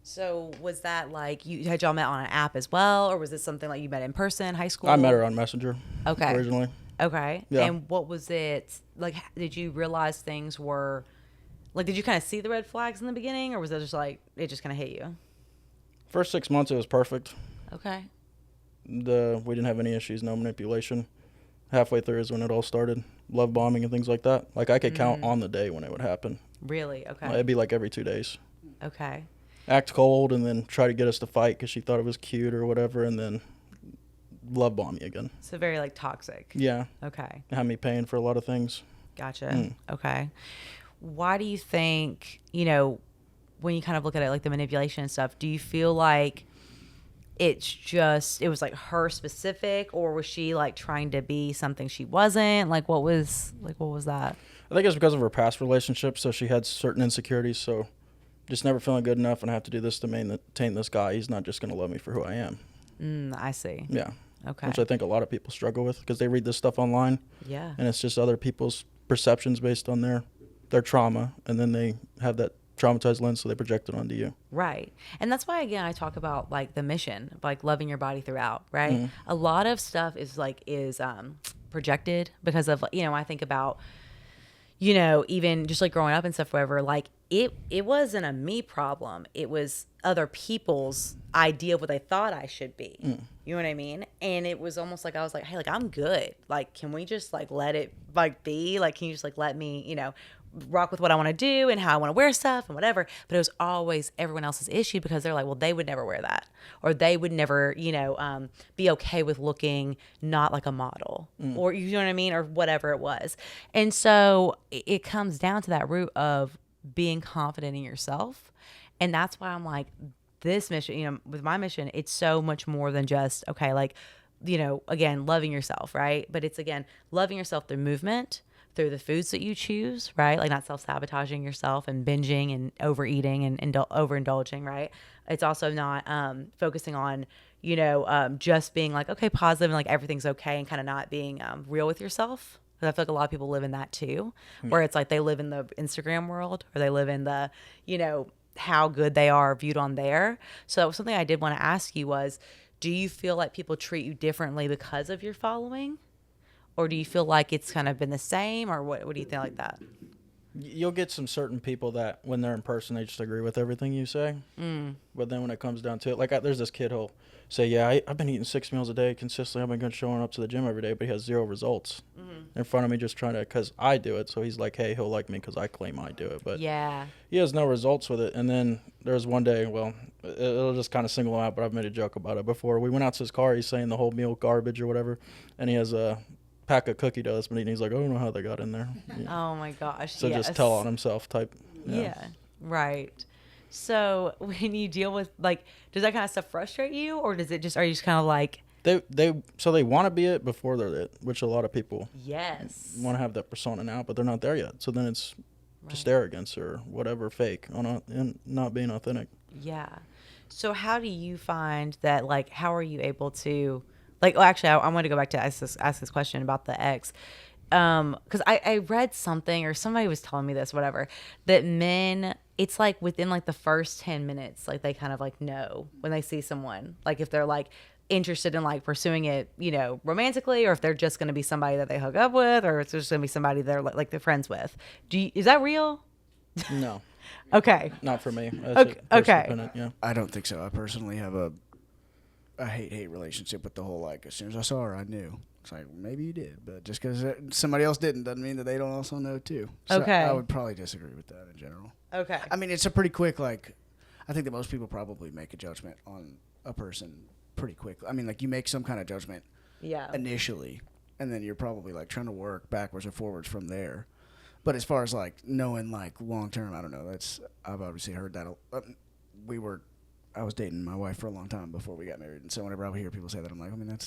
So was that like had y'all met on an app as well, or was this something like you met in person, high school? I met her on Messenger. Okay. Originally. Okay. Yeah. And what was it like? Did you realize things were Like, did you kind of see the red flags in the beginning, or was it just like it just kind of hit you? First 6 months, it was perfect. Okay. We didn't have any issues, no manipulation. Halfway through is when it all started. Love bombing and things like that. Like, I could count on the day when it would happen. Really? Okay. It'd be like every 2 days. Okay. Act cold and then try to get us to fight because she thought it was cute or whatever, and then love bomb me again. So very like toxic. Yeah. Okay. Had me paying for a lot of things. Gotcha. Okay. Why do you think, you know, when you kind of look at it like the manipulation and stuff, do you feel like it was like her specific, or was she like trying to be something she wasn't? Like what was that? I think it's because of her past relationships, so she had certain insecurities, so just never feeling good enough and I have to do this to maintain this guy. He's not just going to love me for who I am. I see. Yeah. Okay. Which I think a lot of people struggle with because they read this stuff online. Yeah. And it's just other people's perceptions based on their trauma, and then they have that traumatized lens, so they project it onto you. Right. And that's why, again, I talk about like the mission, like loving your body throughout, right? A lot of stuff is projected because of, you know, I think about, you know, even just like growing up and stuff, whatever, like it wasn't a me problem. It was other people's idea of what they thought I should be. You know what I mean? And it was almost like I was like, hey, like I'm good. Like, can we just like let it like be? Like, can you just like let me, you know, rock with what I want to do and how I want to wear stuff and whatever. But it was always everyone else's issue because they're like, well, they would never wear that, or they would never, you know, be okay with looking not like a model, or you know what I mean, or whatever it was. And so it comes down to that root of being confident in yourself. And that's why I'm like, this mission, you know, with my mission, it's so much more than just, okay, like, you know, again, loving yourself, right? But it's, again, loving yourself through movement, through the foods that you choose, right? Like not self-sabotaging yourself and binging and overeating and overindulging, right? It's also not focusing on, you know, just being like, okay, positive and like everything's okay, and kind of not being real with yourself. Because I feel like a lot of people live in that too, where it's like they live in the Instagram world, or they live in the, you know, how good they are viewed on there. So that was something I did want to ask you was, do you feel like people treat you differently because of your following? Or do you feel like it's kind of been the same, or what do you think like that? You'll get some certain people that when they're in person, they just agree with everything you say. But then when it comes down to it, like there's this kid who'll say, yeah, I've been eating 6 meals a day consistently. I've been showing up to the gym every day, but he has 0 results in front of me just trying to, because I do it. So he's like, hey, he'll like me because I claim I do it. But yeah, he has no results with it. And then there's one day, well, it'll just kind of single him out, but I've made a joke about it before. We went out to his car. He's saying the whole meal garbage or whatever. And he has a pack of cookie dough that's been eating. He's like, I don't know how they got in there. Yeah. Oh my gosh. So yes. just tell on himself type. Yeah. Right. So when you deal with like, does that kind of stuff frustrate you, or does it just, are you just kind of like, they want to be it before they're it, which a lot of people yes, want to have that persona now, but they're not there yet. So then it's just arrogance or whatever, fake and not being authentic. Yeah. So how do you find that, like, how are you able to, like, well, actually, I want to go back to ask this question about the ex. Because I read something, or somebody was telling me this, whatever, that men, it's like within like the first 10 minutes, like they kind of like know when they see someone, like if they're like interested in like pursuing it, you know, romantically, or if they're just going to be somebody that they hook up with, or it's just going to be somebody they're like they're friends with. Is that real? No. Okay. Not for me. Okay. Yeah. I don't think so. I personally have a hate relationship with the whole, like, as soon as I saw her, I knew. It's like, maybe you did, but just because somebody else didn't doesn't mean that they don't also know too. So Okay. I would probably disagree with that in general. Okay. I mean, it's a pretty quick, like, I think that most people probably make a judgment on a person pretty quick. I mean, like, you make some kind of judgment initially, and then you're probably, like, trying to work backwards or forwards from there. But as far as, like, knowing, like, long term, I don't know. I've obviously heard that. I was dating my wife for a long time before we got married, and so whenever I hear people say that, I'm like, I mean, I'm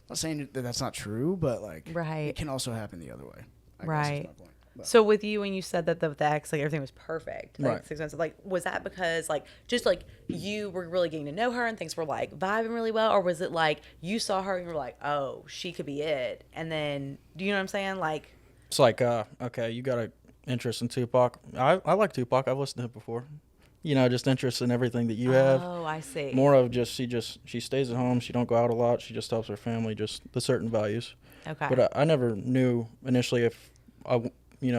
not saying that that's not true, but, like, it can also happen the other way. I guess is my point. But. So with you, when you said that the ex, like everything was perfect, like Right. 6 months, like was that because like just like you were really getting to know her and things were like vibing really well, or was it like you saw her and you were like, oh, she could be it, and then do you know what I'm saying? Like It's like, okay, you got an interest in Tupac. I like Tupac. I've listened to him before. You know, just interest in everything that you have. Oh, I see. More of just she stays at home. She don't go out a lot. She just helps her family. Just the certain values. Okay. But I never knew initially if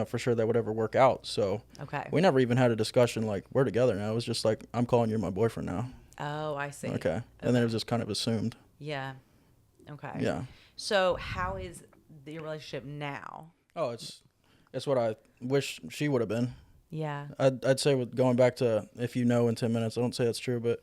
for sure that would ever work out. So Okay. we never even had a discussion like we're together now. It was just like, I'm calling you my boyfriend now. Oh, I see. Okay. And then it was just kind of assumed. Yeah. Okay. Yeah. So how is your relationship now? Oh, it's what I wish she would have been. Yeah. I'd say with going back to if you know in 10 minutes, I don't say it's true, but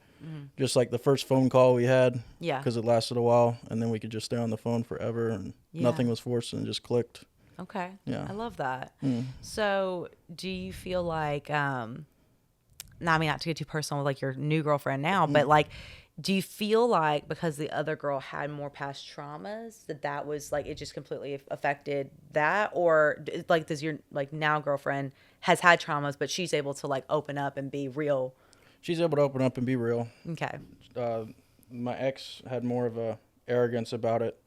just like the first phone call we had, Yeah. because it lasted a while, and then we could just stay on the phone forever, and Yeah. nothing was forced and it just clicked. Okay. Yeah. I love that. Mm. So do you feel like, now, I mean, not to get too personal with like your new girlfriend now, but like, do you feel like because the other girl had more past traumas that was like, it just completely affected that? Or like, does your like now girlfriend has had traumas, but she's able to like open up and be real? She's able to open up and be real. Okay. My ex had more of a arrogance about it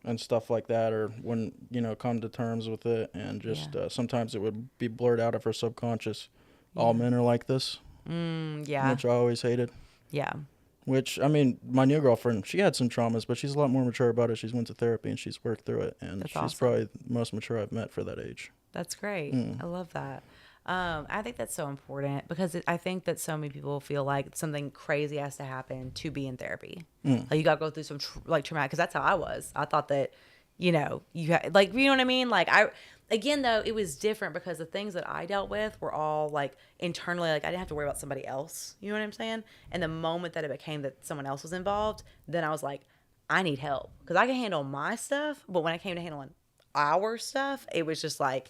and stuff like that, or when come to terms with it, and just sometimes it would be blurred out of her subconscious. All men are like this. Yeah. Which I always hated. Yeah. Which, I mean, my new girlfriend, she had some traumas, but she's a lot more mature about it. She's went to therapy and she's worked through it, and That's she's awesome. probably the most mature I've met for that age. That's great. I love that. I think that's so important because I think that so many people feel like something crazy has to happen to be in therapy. Like you got to go through some traumatic, because that's how I was. I thought that, you know what I mean? Like again, though, it was different because the things that I dealt with were all like internally, like I didn't have to worry about somebody else. You know what I'm saying? And the moment that it became that someone else was involved, then I was like, I need help because I can handle my stuff. But when it came to handling our stuff, it was just like,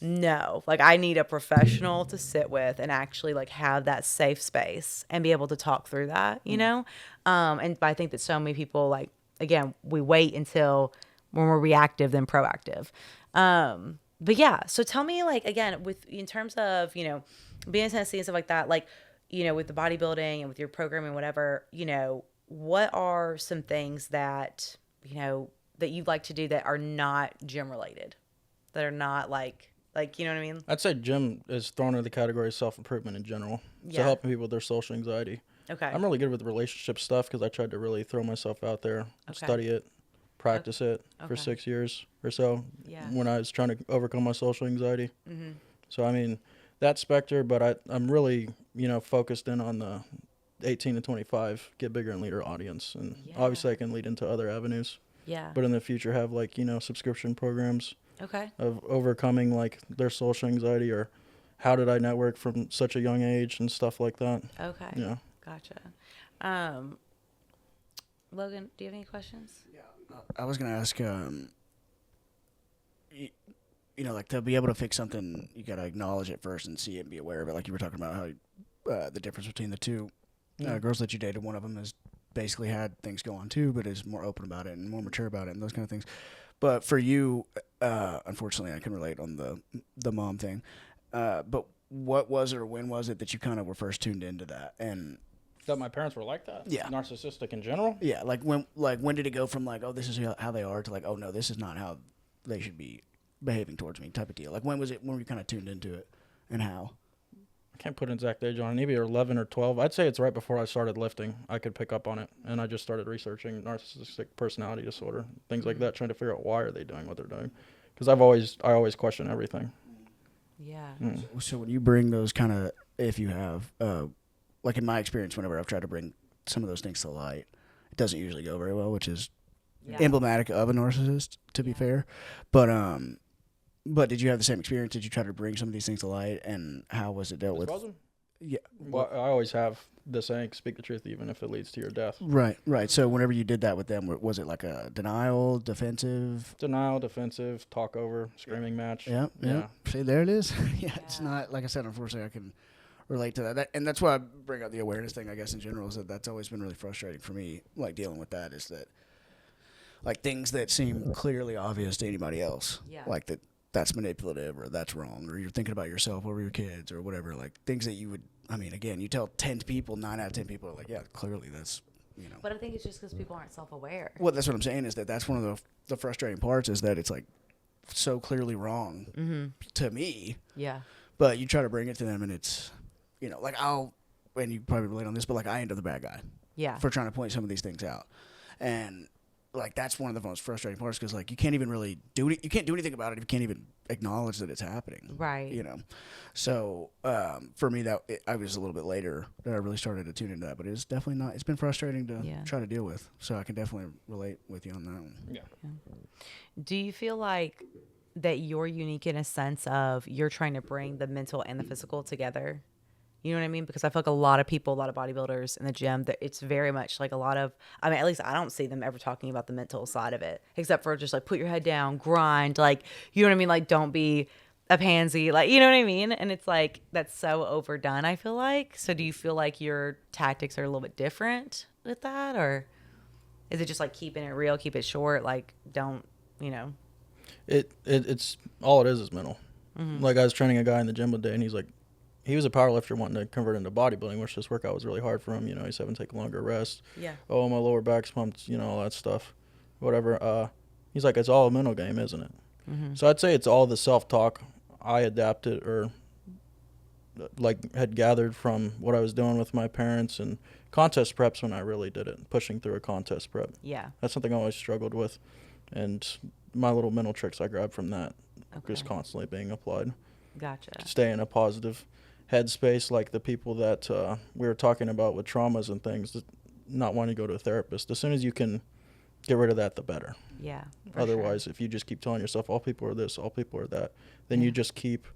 no, like I need a professional to sit with and actually like have that safe space and be able to talk through that, you know? And I think that so many people, like, again, we wait until we're more reactive than proactive. But yeah, so tell me, like, again, in terms of, being in Tennessee and stuff like that, like, with the bodybuilding and with your programming, whatever, what are some things that, that you'd like to do that are not gym related, that are not like, you know what I mean? I'd say gym is thrown into the category of self-improvement in general. So helping people with their social anxiety. Okay. I'm really good with relationship stuff because I tried to really throw myself out there, study it, practice it for 6 years or so when I was trying to overcome my social anxiety. So, I mean, that specter, but I'm really, focused in on the 18 to 25, get bigger and leader audience. And obviously I can lead into other avenues. Yeah. But in the future have like, subscription programs. Okay. Of overcoming like their social anxiety, or how did I network from such a young age and stuff like that. Okay. Yeah. Gotcha. Logan, do you have any questions? Yeah. I was going to ask, like to be able to fix something, you got to acknowledge it first and see it and be aware of it. Like you were talking about how the difference between the two girls that you dated, one of them has basically had things go on too, but is more open about it and more mature about it and those kind of things. But for you, unfortunately, I can relate on the mom thing. But what was it or when was it that you kind of were first tuned into that? And that my parents were like that? Yeah. Narcissistic in general? Yeah. Like when did it go from like, oh, this is how they are, to like, oh no, this is not how they should be behaving towards me type of deal? Like when were you kind of tuned into it and how? I can't put an exact age on it. Maybe 11 or 12. I'd say it's right before I started lifting. I could pick up on it, and I just started researching narcissistic personality disorder, things like that, trying to figure out why are they doing what they're doing. Because I always question everything. Yeah. So when you bring those kind of, if you have, like in my experience, whenever I've tried to bring some of those things to light, it doesn't usually go very well, which is emblematic of a narcissist, to be fair. But did you have the same experience? Did you try to bring some of these things to light, and how was it dealt with? Yeah. Well, I always have the saying, speak the truth even if it leads to your death. Right. So whenever you did that with them, was it like a denial, defensive? Denial, defensive, talk over, screaming match. Yeah. See, there it is. It's not, like I said, unfortunately, I can relate to that. And that's why I bring up the awareness thing, I guess, in general, is that's always been really frustrating for me, like dealing with that, is that like things that seem clearly obvious to anybody else, like that's manipulative or that's wrong, or you're thinking about yourself over your kids or whatever, like things that you would, I mean, again, you tell 10 people, 9 out of 10 people are like, yeah, clearly that's, But I think it's just because people aren't self-aware. Well, that's what I'm saying, is that's one of the frustrating parts, is that it's like so clearly wrong to me. Yeah. But you try to bring it to them and it's, like and you probably relate on this, but like I end up the bad guy. Yeah. For trying to point some of these things out. And like that's one of the most frustrating parts, because like you can't even really you can't do anything about it if you can't even acknowledge that it's happening. Right. You know, so for me, I was a little bit later that I really started to tune into that, but it's definitely not. It's been frustrating to try to deal with. So I can definitely relate with you on that one. Yeah. Do you feel like that you're unique in a sense of you're trying to bring the mental and the physical together? You know what I mean? Because I feel like a lot of people, a lot of bodybuilders in the gym, that it's very much like a lot of, I mean, at least I don't see them ever talking about the mental side of it, except for just like put your head down, grind, like, you know what I mean? Like, don't be a pansy, like, you know what I mean? And it's like, that's so overdone, I feel like. So do you feel like your tactics are a little bit different with that? Or is it just like keeping it real, keep it short, like, don't, you know? It's all it is mental. Like, I was training a guy in the gym one day, and he's like, he was a power lifter wanting to convert into bodybuilding, which this workout was really hard for him. You know, he's having to take a longer rest. Yeah. Oh, my lower back's pumped, you know, all that stuff. Whatever. He's like, it's all a mental game, isn't it? So I'd say it's all the self-talk I adapted or like had gathered from what I was doing with my parents and contest preps when I really did it, pushing through a contest prep. Yeah. That's something I always struggled with. And my little mental tricks I grabbed from that, just constantly being applied. Gotcha. Stay in a positive headspace, like the people that we were talking about with traumas and things, not wanting to go to a therapist. As soon as you can get rid of that, the better. Yeah. Otherwise, if you just keep telling yourself all people are this, all people are that, then you just keep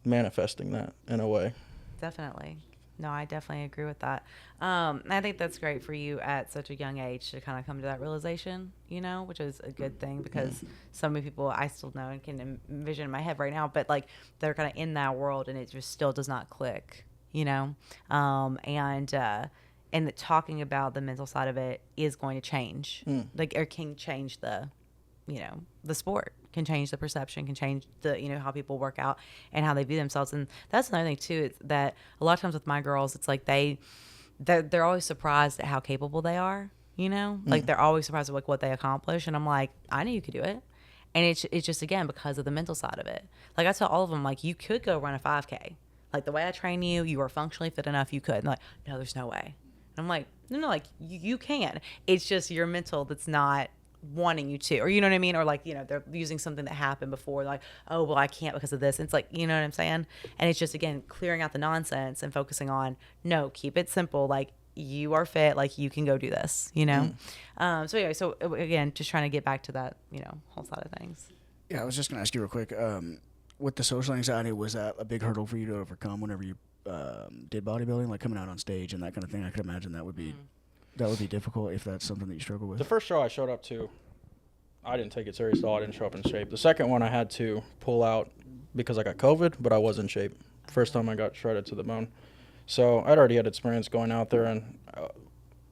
manifesting that in a way. Definitely. No, I definitely agree with that. I think that's great for you at such a young age to kind of come to that realization, you know, which is a good thing because so many people I still know and can envision in my head right now, but like they're kind of in that world and it just still does not click, you know, and that talking about the mental side of it is going to change, like, or can change the, you know, the sport, can change the perception, can change the, you know, how people work out and how they view themselves. And that's another thing too, is that a lot of times with my girls, it's like they're always surprised at how capable they are, you know, like they're always surprised at like what they accomplish. And I'm like, I knew you could do it. And it's just, again, because of the mental side of it. Like I tell all of them, like, you could go run a 5K. Like the way I train you, you are functionally fit enough, you could. And they're like, no, there's no way. And I'm like, no, like you can. It's just your mental that's not wanting you to, or you know what I mean, or like, you know, they're using something that happened before, like, oh well, I can't because of this. And it's like, you know what I'm saying? And it's just, again, clearing out the nonsense and focusing on, no, keep it simple, like you are fit, like you can go do this, you know. So anyway, so again, just trying to get back to that, you know, whole side of things. Yeah, I was just gonna ask you real quick, with the social anxiety, was that a big hurdle for you to overcome whenever you did bodybuilding, like coming out on stage and that kind of thing? I could imagine that would be difficult if that's something that you struggle with. The first show I showed up to, I didn't take it serious at all. I didn't show up in shape. The second one I had to pull out because I got COVID, but I was in shape. First time I got shredded to the bone. So I'd already had experience going out there, and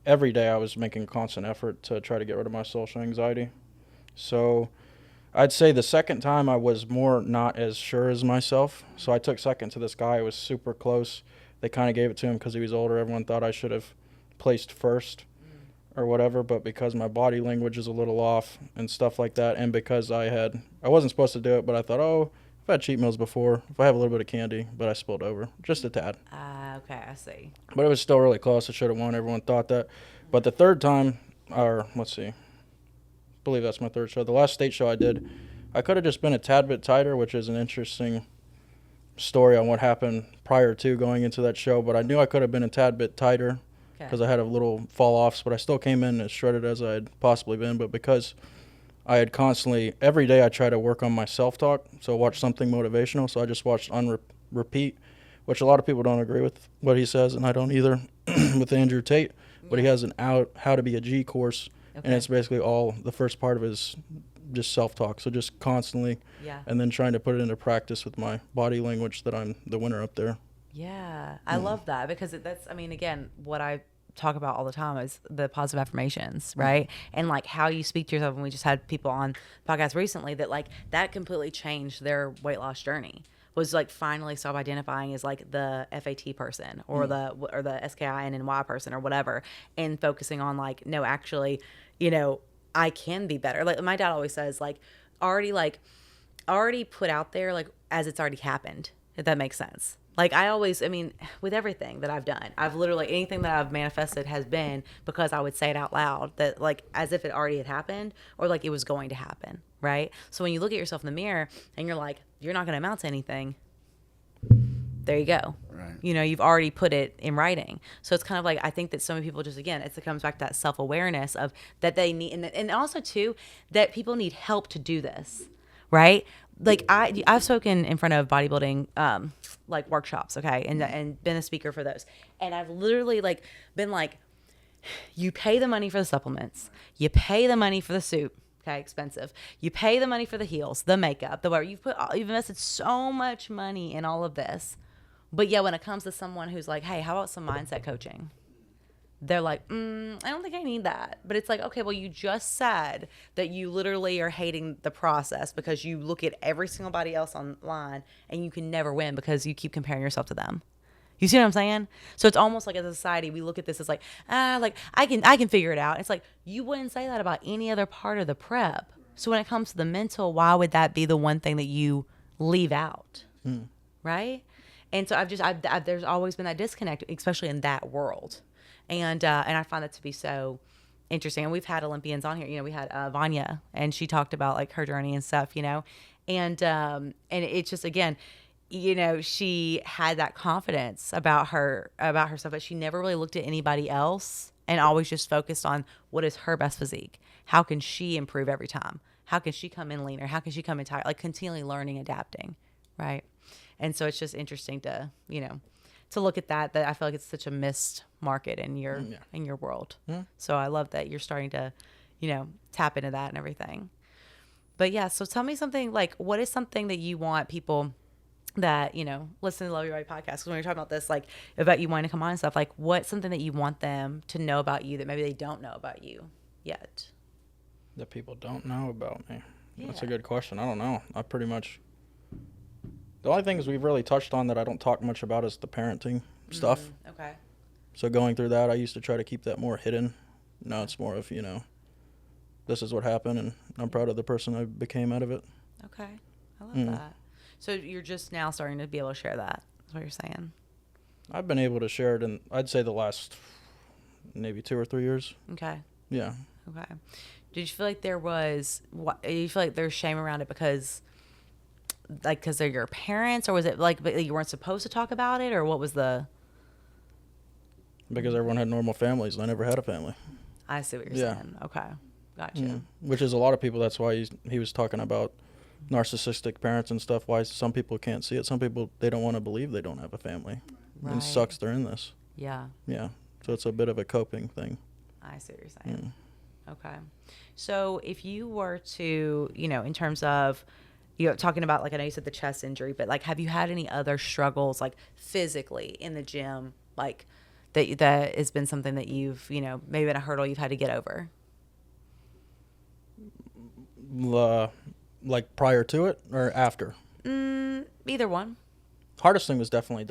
every day I was making a constant effort to try to get rid of my social anxiety. So I'd say the second time I was more not as sure as myself. So I took second to this guy who was super close. They kind of gave it to him because he was older. Everyone thought I should have placed first or whatever, but because my body language is a little off and stuff like that, and because I wasn't supposed to do it, but I thought, oh, I've had cheat meals before, if I have a little bit of candy, but I spilled over, just a tad. Okay, I see. But it was still really close. I should have won. Everyone thought that. But the third time, or let's see, I believe that's my third show. The last state show I did, I could have just been a tad bit tighter, which is an interesting story on what happened prior to going into that show, but I knew I could have been a tad bit tighter because I had a little fall-offs, but I still came in as shredded as I had possibly been. But because I had constantly, every day I try to work on my self-talk, so watch something motivational. So I just watched on repeat, which a lot of people don't agree with what he says, and I don't either, with Andrew Tate. But he has an How to Be a G course, and it's basically all, the first part of it is just self-talk. So just constantly, and then trying to put it into practice with my body language that I'm the winner up there. Yeah, I love that because that's, I mean, again, what I talk about all the time is the positive affirmations, right? And like how you speak to yourself. And we just had people on podcasts recently that like that completely changed their weight loss journey, was like finally stop identifying as like the FAT person or the SKINNY person or whatever, and focusing on like, no, actually, you know, I can be better. Like my dad always says, already put out there, like as it's already happened, if that makes sense. Like I mean, with everything that I've done, I've literally, anything that I've manifested has been because I would say it out loud, that like as if it already had happened or like it was going to happen. Right. So when you look at yourself in the mirror and you're like, you're not going to amount to anything, there you go. Right. You know, you've already put it in writing. So it's kind of like, I think that so many people just, again, it comes back to that self-awareness of that they need, and also too, that people need help to do this. Right. Like I've spoken in front of bodybuilding, like workshops. Okay. And been a speaker for those. And I've literally like been like, you pay the money for the supplements, you pay the money for the suit. Okay, expensive. You pay the money for the heels, the makeup, the whatever. You've invested so much money in all of this. But yeah, when it comes to someone who's like, hey, how about some mindset coaching? They're like, I don't think I need that. But it's like, okay, well, you just said that you literally are hating the process because you look at every single body else online and you can never win because you keep comparing yourself to them. You see what I'm saying? So it's almost like as a society, we look at this as like, like I can figure it out. It's like, you wouldn't say that about any other part of the prep. So when it comes to the mental, why would that be the one thing that you leave out? Right? And so there's always been that disconnect, especially in that world. And I find that to be so interesting. And we've had Olympians on here, you know, we had Vanya, and she talked about like her journey and stuff, you know, and it's just, again, you know, she had that confidence about herself, but she never really looked at anybody else and always just focused on what is her best physique. How can she improve every time? How can she come in leaner? How can she come in tighter? Like continually learning, adapting. Right. And so it's just interesting to, you know, to look at that I feel like it's such a missed market in your world. So I love that you're starting to, you know, tap into that and everything. But yeah, so tell me something, like, what is something that you want people that, you know, listen to the Love Your Body podcast, because when you're talking about this, like about you wanting to come on and stuff, like what's something that you want them to know about you that maybe they don't know about you yet? That people don't know about me. Yeah. That's a good question. I don't know. I pretty much, the only things we've really touched on that I don't talk much about is the parenting stuff. Okay. So going through that, I used to try to keep that more hidden. Now it's more of, you know, this is what happened and I'm proud of the person I became out of it. Okay. I love that. So you're just now starting to be able to share that. That's what you're saying. I've been able to share it in, I'd say, the last maybe 2 or 3 years. Okay. Yeah. Okay. Did you feel like you feel like there's shame around it because they're your parents, or was it like you weren't supposed to talk about it, or what was the? Because everyone had normal families and I never had a family. I see what you're saying. Okay. Gotcha. Which is a lot of people, that's why he was talking about narcissistic parents and stuff, why some people can't see it. Some people, they don't want to believe they don't have a family. Right. And it sucks they're in this. Yeah. Yeah. So it's a bit of a coping thing. I see what you're saying. Okay. So if you were to, you know, in terms of, you know, talking about, like, I know you said the chest injury, but like, have you had any other struggles, like physically in the gym, like that has been something that you've, you know, maybe been a hurdle you've had to get over? Like prior to it or after? Either one. Hardest thing was definitely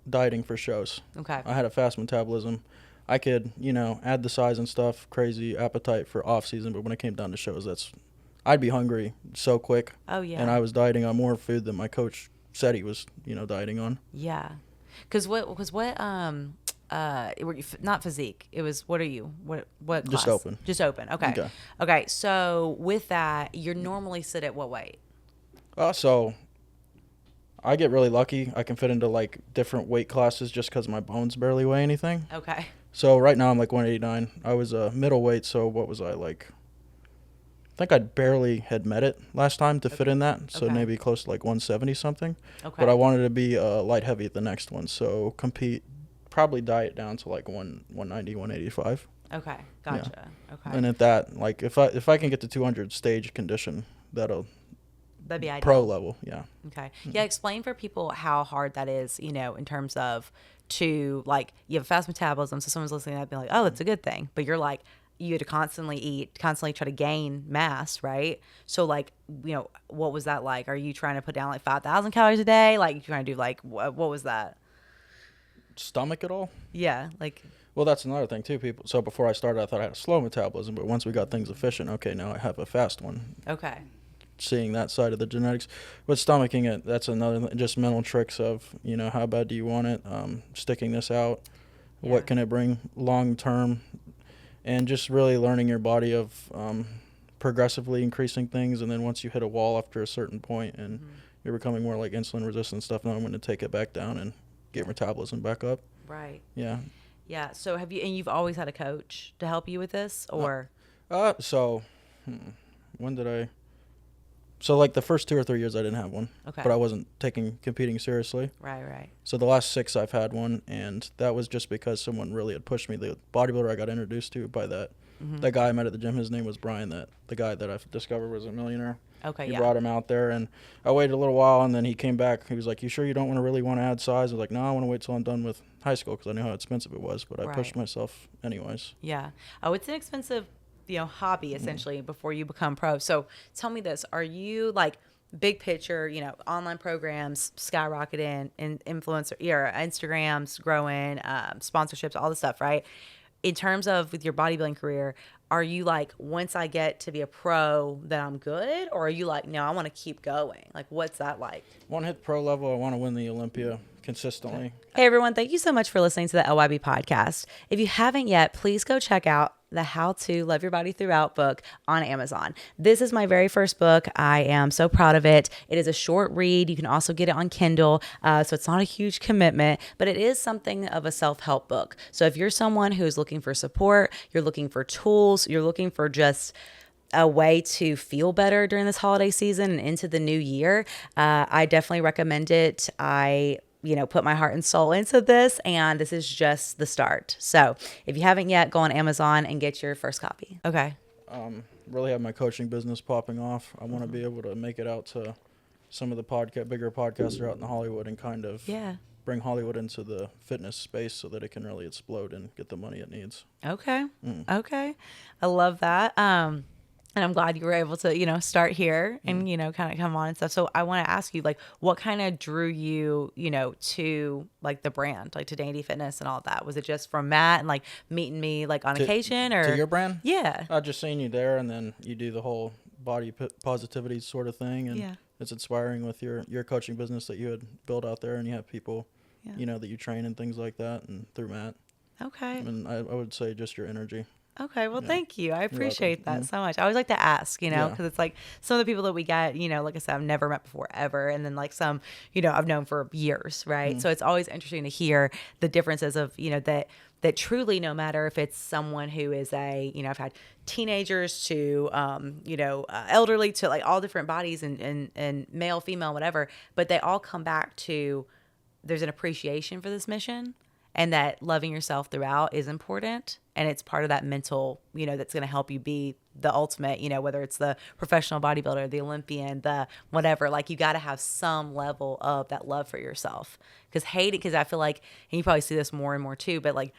dieting for shows. Okay. I had a fast metabolism. I could, you know, add the size and stuff, crazy appetite for off season, but when it came down to shows, I'd be hungry so quick. Oh yeah. And I was dieting on more food than my coach said he was, you know, dieting on. Yeah. Cause what not physique. It was, what are you? What class? Just open. Just open. Okay. Okay. So with that, you're normally sit at what weight? So I get really lucky. I can fit into like different weight classes just because my bones barely weigh anything. Okay. So right now I'm like 189. I was a middleweight, so what was I like? I think I barely had met it last time to fit in that, so maybe close to like 170 something. Okay. But I wanted to be light heavy at the next one, so probably diet down to like 190, 185. Okay, gotcha. Yeah. Okay. And at that, like if I can get to 200 stage condition, that'd be ideal. Pro level, yeah. Okay. Yeah, explain for people how hard that is, you know, in terms of to, like, you have a fast metabolism, so someone's listening to that, be like, oh, that's a good thing. But you're like, you had to constantly eat, constantly try to gain mass, right? So, like, you know, what was that like? Are you trying to put down like 5,000 calories a day? Like, you trying to do like, what was that? Stomach at all? Yeah, like. Well, that's another thing too. So before I started, I thought I had a slow metabolism, but once we got things efficient, okay, now I have a fast one. Okay. seeing that side of the genetics. But stomaching it, that's another, just mental tricks of, how bad do you want it, sticking this out, what can it bring long term, and just really learning your body of progressively increasing things. And then once you hit a wall after a certain point and you're becoming more like insulin resistant stuff, now I'm going to take it back down and get metabolism back up. Right. Yeah. Yeah. So you've always had a coach to help you with this, or? When did I? So like the first 2 or 3 years I didn't have one. Okay. But I wasn't competing seriously. Right. So the last 6 I've had one, and that was just because someone really had pushed me. The bodybuilder I got introduced to by that guy I met at the gym, his name was Brian, the guy that I've discovered was a millionaire. Okay, He brought him out there, and I waited a little while, and then he came back. He was like, "You sure you don't really want to add size?" I was like, "No, I want to wait till I'm done with high school," because I knew how expensive it was, but I pushed myself anyways. Yeah. Oh, it's an expensive, hobby essentially before you become pro. So tell me this: are you like big picture, online programs skyrocketing, and influencer, Instagrams growing, sponsorships, all the stuff, right? In terms of with your bodybuilding career, are you like, once I get to be a pro, then I'm good? Or are you like, no, I want to keep going? Like, what's that like? I want to hit the pro level. I want to win the Olympia consistently. Hey, everyone. Thank you so much for listening to the LYB podcast. If you haven't yet, please go check out the How to Love Your Body Throughout book on Amazon. This is my very first book. I am so proud of it. It is a short read. You can also get it on Kindle. So it's not a huge commitment, but it is something of a self-help book. So if you're someone who's looking for support, you're looking for tools, you're looking for just a way to feel better during this holiday season and into the new year, I definitely recommend it. I put my heart and soul into this, and this is just the start. So if you haven't yet, go on Amazon and get your first copy. Okay. Really have my coaching business popping off. I want to be able to make it out to some of the bigger podcasts that are out in Hollywood and kind of bring Hollywood into the fitness space so that it can really explode and get the money it needs. Okay. Okay. I love that. And I'm glad you were able to, start here and, kind of come on and stuff. So I want to ask you, like, what kind of drew you, to like the brand, like to Dandy Fitness and all that? Was it just from Matt and like meeting me like on occasion, or to your brand? Yeah. I just seen you there, and then you do the whole body positivity sort of thing. And it's inspiring with your coaching business that you had built out there, and you have people, that you train and things like that, and through Matt. Okay. And I would say just your energy. Okay, well, thank you. I appreciate that so much. I always like to ask, because it's like some of the people that we get, like I said, I've never met before ever. And then like some, I've known for years, right? So it's always interesting to hear the differences of, that truly, no matter if it's someone who is I've had teenagers to, elderly to like all different bodies and male, female, whatever, but they all come back to there's an appreciation for this mission. And that loving yourself throughout is important. And it's part of that mental, that's going to help you be the ultimate, whether it's the professional bodybuilder, the Olympian, the whatever. Like, you got to have some level of that love for yourself. Because I feel like, and you probably see this more and more too, but like,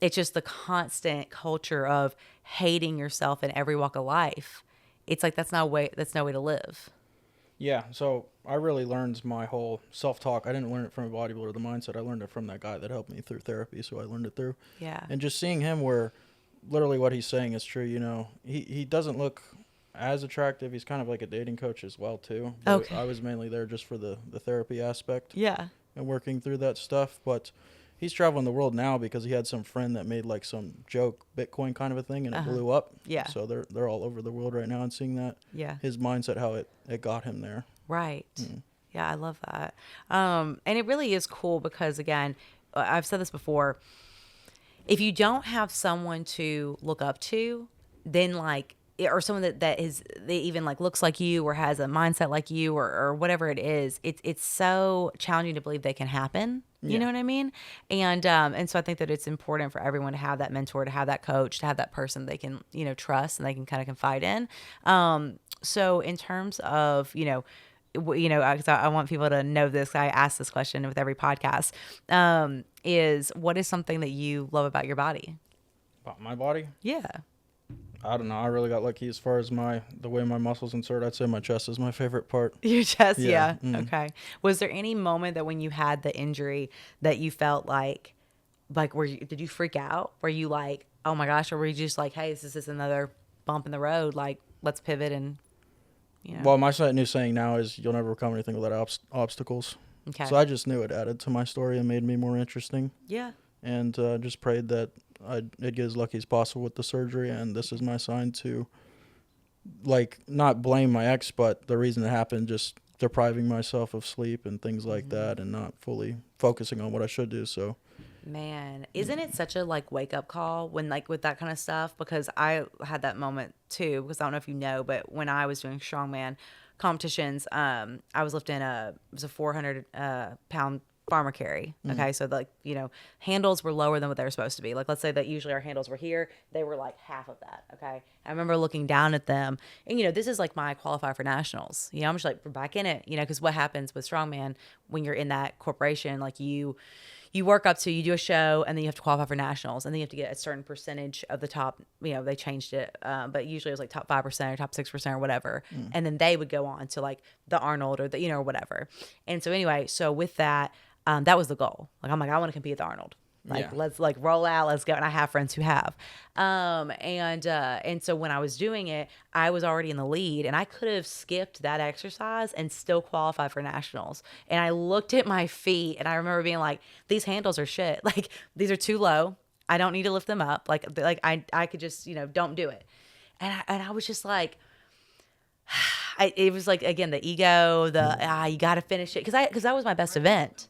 it's just the constant culture of hating yourself in every walk of life. It's like, that's no way to live. Yeah, so I really learned my whole self-talk. I didn't learn it from a bodybuilder, the mindset. I learned it from that guy that helped me through therapy, so I learned it through. Yeah. And just seeing him where literally what he's saying is true, he doesn't look as attractive. He's kind of like a dating coach as well, too. But okay. I was mainly there just for the therapy aspect. Yeah. And working through that stuff, but he's traveling the world now because he had some friend that made like some joke Bitcoin kind of a thing, and it blew up. Yeah. So they're all over the world right now, and seeing that. Yeah. His mindset, how it got him there. Right. Yeah, I love that. And it really is cool because, again, I've said this before. If you don't have someone to look up to, then like, or someone that even like looks like you or has a mindset like you or whatever it is, it's so challenging to believe they can happen. You know what I mean? And so I think that it's important for everyone to have that mentor, to have that coach, to have that person they can, trust and they can kind of confide in. So in terms of, because I want people to know this, I ask this question with every podcast, is what is something that you love about your body? About my body? Yeah. I don't know. I really got lucky as far as the way my muscles insert. I'd say my chest is my favorite part. Your chest, yeah. Okay. Was there any moment that when you had the injury that you felt like did you freak out? Were you like, oh my gosh, or were you just like, hey, this is just another bump in the road, like let's pivot? And You know? Well, my new saying now is you'll never overcome anything without obstacles. Okay. So I just knew it added to my story and made me more interesting. Yeah. And just prayed that I'd get as lucky as possible with the surgery. And this is my sign to, like, not blame my ex, but the reason it happened, just depriving myself of sleep and things like that, and not fully focusing on what I should do. So, Man, isn't it such a like wake up call when like with that kind of stuff? Because I had that moment too. Because I don't know if you know, but when I was doing strongman competitions, I was lifting it was a 400 pound farmer carry. Okay, so like handles were lower than what they were supposed to be. Like let's say that usually our handles were here, they were like half of that. Okay, I remember looking down at them, and this is like my qualifier for nationals. I'm just like we're back in it. Because what happens with strongman when you're in that corporation, like you work up to, you do a show, and then you have to qualify for nationals, and then you have to get a certain percentage of the top, they changed it, but usually it was like top 5% or top 6% or whatever. And then they would go on to like the Arnold or the, or whatever. And so anyway, so with that, that was the goal. Like, I'm like, I want to compete at the Arnold. Like, let's like roll out, let's go. And I have friends who have. And so when I was doing it, I was already in the lead, and I could have skipped that exercise and still qualify for nationals. And I looked at my feet, and I remember being like, these handles are shit. Like, these are too low. I don't need to lift them up. Like I could just, don't do it. And I was just like, it was like, again, the ego, you got to finish it. Cause that was my best event.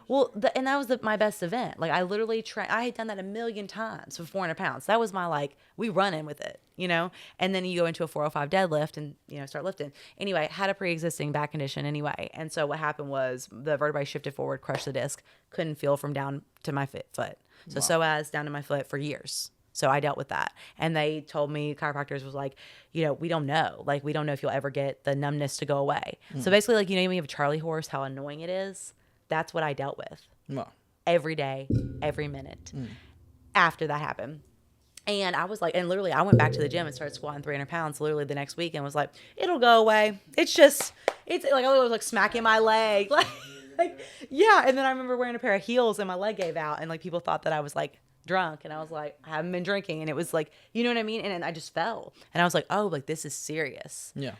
Well, and that was my best event. Like, I literally I had done that 1,000,000 times for 400 pounds. That was my, like, we run in with it, And then you go into a 405 deadlift and, start lifting. Anyway, had a pre-existing back condition anyway. And so what happened was the vertebrae shifted forward, crushed the disc, couldn't feel from down to my foot. So psoas down to my foot for years. So I dealt with that. And they told me, chiropractors was like, we don't know. Like, we don't know if you'll ever get the numbness to go away. So basically, like, when you have a Charlie horse, how annoying it is. That's what I dealt with every day, every minute after that happened. And I was like, and literally I went back to the gym and started squatting 300 pounds literally the next week and was like, it'll go away. It's like, I was like smacking my leg. Yeah. And then I remember wearing a pair of heels and my leg gave out, and like people thought that I was like drunk, and I was like, I haven't been drinking. And it was like, you know what I mean? And I just fell, and I was like, oh, like this is serious. Yeah.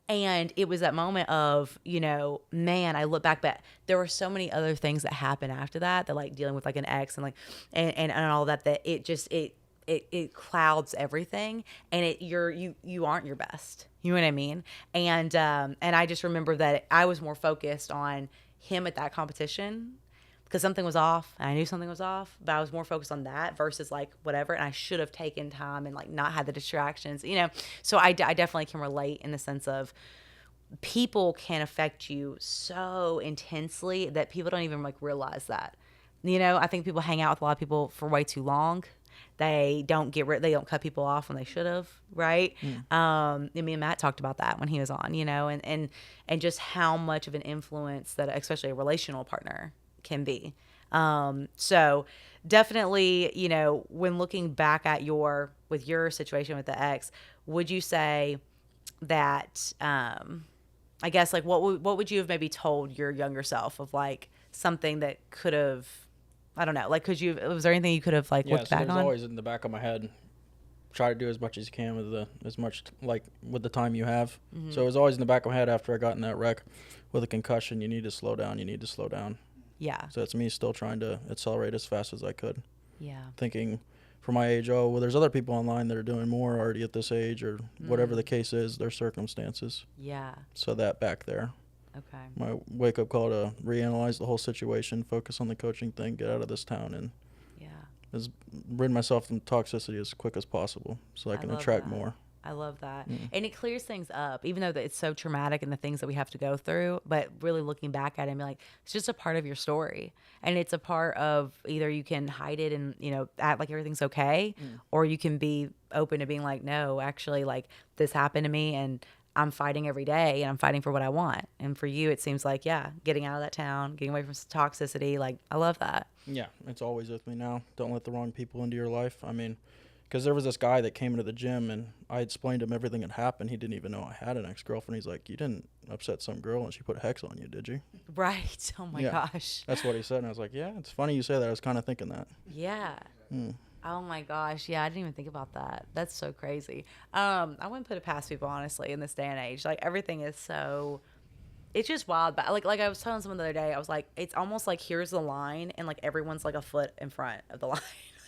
And it was that moment of, man, I look back, but there were so many other things that happened after that like dealing with like an ex and like, and all that it just, it clouds everything, and you aren't your best. You know what I mean? And I just remember that I was more focused on him at that competition because something was off, and I knew something was off, but I was more focused on that versus like whatever. And I should have taken time and like not had the distractions, So I definitely can relate in the sense of people can affect you so intensely that people don't even like realize that. I think people hang out with a lot of people for way too long. They don't they don't cut people off when they should have, right? And me and Matt talked about that when he was on, and just how much of an influence that especially a relational partner can be. So definitely, when looking back at with your situation with the ex, would you say that, I guess like what would you have maybe told your younger self of like something that could have, I don't know, like was there anything you could have like looked back on? There's always in the back of my head, try to do as much as you can with the time you have. So it was always in the back of my head after I got in that wreck with a concussion, you need to slow down. Yeah. So it's me still trying to accelerate as fast as I could. Yeah. Thinking for my age, there's other people online that are doing more already at this age, or whatever the case is, their circumstances. Yeah. So that back there. Okay. My wake-up call to reanalyze the whole situation, focus on the coaching thing, get out of this town, and rid myself from toxicity as quick as possible so I can attract more. I love that. And it clears things up, even though it's so traumatic and the things that we have to go through, but really looking back at it and be like, it's just a part of your story. And it's a part of either you can hide it and, act like everything's okay, or you can be open to being like, no, actually, like this happened to me and I'm fighting every day and I'm fighting for what I want. And for you, it seems like, getting out of that town, getting away from toxicity. Like, I love that. Yeah. It's always with me now. Don't let the wrong people into your life. I mean, because there was this guy that came into the gym and I explained to him everything that happened. He didn't even know I had an ex-girlfriend. He's like, you didn't upset some girl and she put hex on you, did you? Right. Oh my gosh. That's what he said. And I was like, yeah, it's funny you say that. I was kind of thinking that. Yeah. Oh my gosh. Yeah, I didn't even think about that. That's so crazy. I wouldn't put it past people, honestly, in this day and age. Like, everything is so, it's just wild. But like I was telling someone the other day, I was like, it's almost like here's the line, and like everyone's like a foot in front of the line.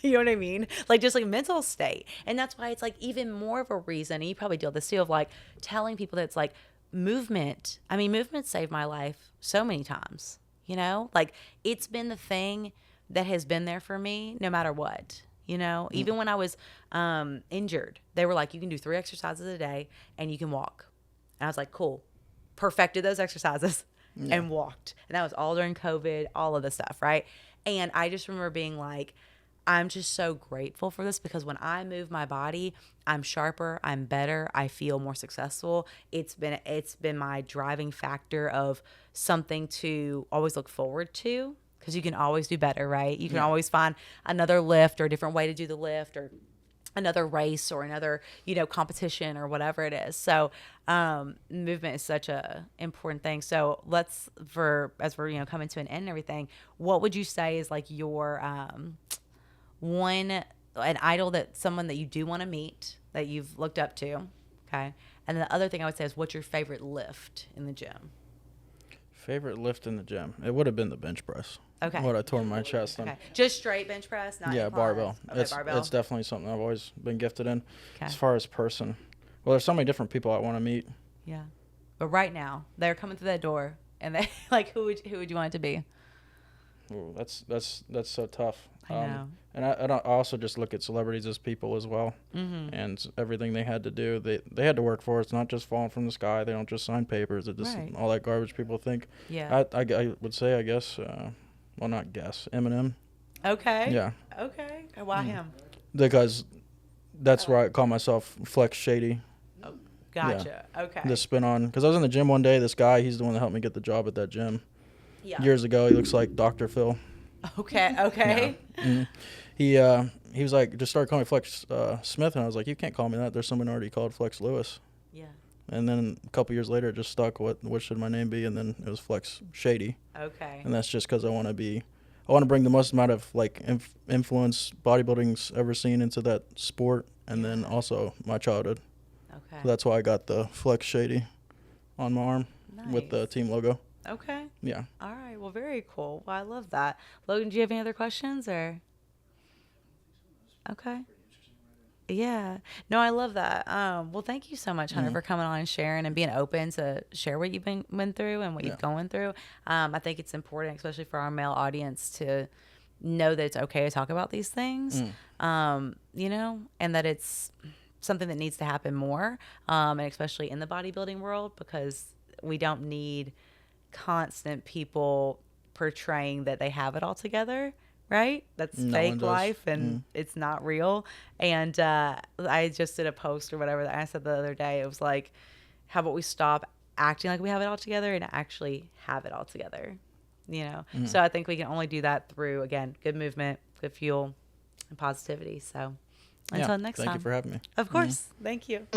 You know what I mean? Like, just like mental state. And that's why it's like even more of a reason, and you probably deal with this too, of like telling people that it's like movement. I mean, movement saved my life so many times, you know? Like, it's been the thing that has been there for me no matter what. You know, even when I was injured, they were like, you can do 3 exercises a day and you can walk. And I was like, cool. Perfected those exercises and walked. And that was all during COVID, all of the stuff, right? And I just remember being like, I'm just so grateful for this, because when I move my body, I'm sharper, I'm better, I feel more successful. It's been my driving factor of something to always look forward to. Because you can always do better, right? You can always find another lift or a different way to do the lift, or another race or another, competition or whatever it is. So movement is such a important thing. So as we're coming to an end and everything, what would you say is like your an idol, someone that you do want to meet, that you've looked up to, okay? And the other thing I would say is, what's your favorite lift in the gym? Favorite lift in the gym? It would have been the bench press. Okay. What I tore my chest on. Okay. Just straight bench press, not inclines? Barbell. Okay, barbell. It's definitely something I've always been gifted in. Okay. As far as person, well, there's so many different people I want to meet. Yeah, but right now they're coming through that door, and they like, who would you want it to be? Ooh, that's so tough. I know. And I also just look at celebrities as people as well, and everything they had to do. They had to work for it. It's not just falling from the sky. They don't just sign papers. It just all that garbage people think. Yeah. I would say, I guess. Well, not guess. Eminem. Okay. Yeah. Okay. Why him? Because that's where I call myself Flex Shady. Oh, gotcha. Yeah. Okay. The spin on, because I was in the gym one day. This guy, he's the one that helped me get the job at that gym. Yeah. Years ago, he looks like Dr. Phil. Okay. Okay. Yeah. He was like, just started calling me Flex Smith, and I was like, you can't call me that. There's someone already called Flex Lewis. Yeah. And then a couple years later, it just stuck. What should my name be? And then it was Flex Shady. Okay. And that's just because I want to bring the most amount of like influence bodybuilding's ever seen into that sport, and then also my childhood. Okay. So that's why I got the Flex Shady on my arm with the team logo. Okay. Yeah. All right. Well, very cool. Well, I love that. Logan, do you have any other questions or? Okay. Yeah. No, I love that. Well, thank you so much, Hunter, for coming on and sharing and being open to share what you've been through and what you've going through. I think it's important, especially for our male audience, to know that it's okay to talk about these things, and that it's something that needs to happen more, and especially in the bodybuilding world, because we don't need constant people portraying that they have it all together. Right? That's fake life, and it's not real. And I just did a post or whatever that I said the other day. It was like, how about we stop acting like we have it all together and actually have it all together? So I think we can only do that through, again, good movement, good fuel, and positivity. So until next time. Thank you for having me. Of course. Thank you.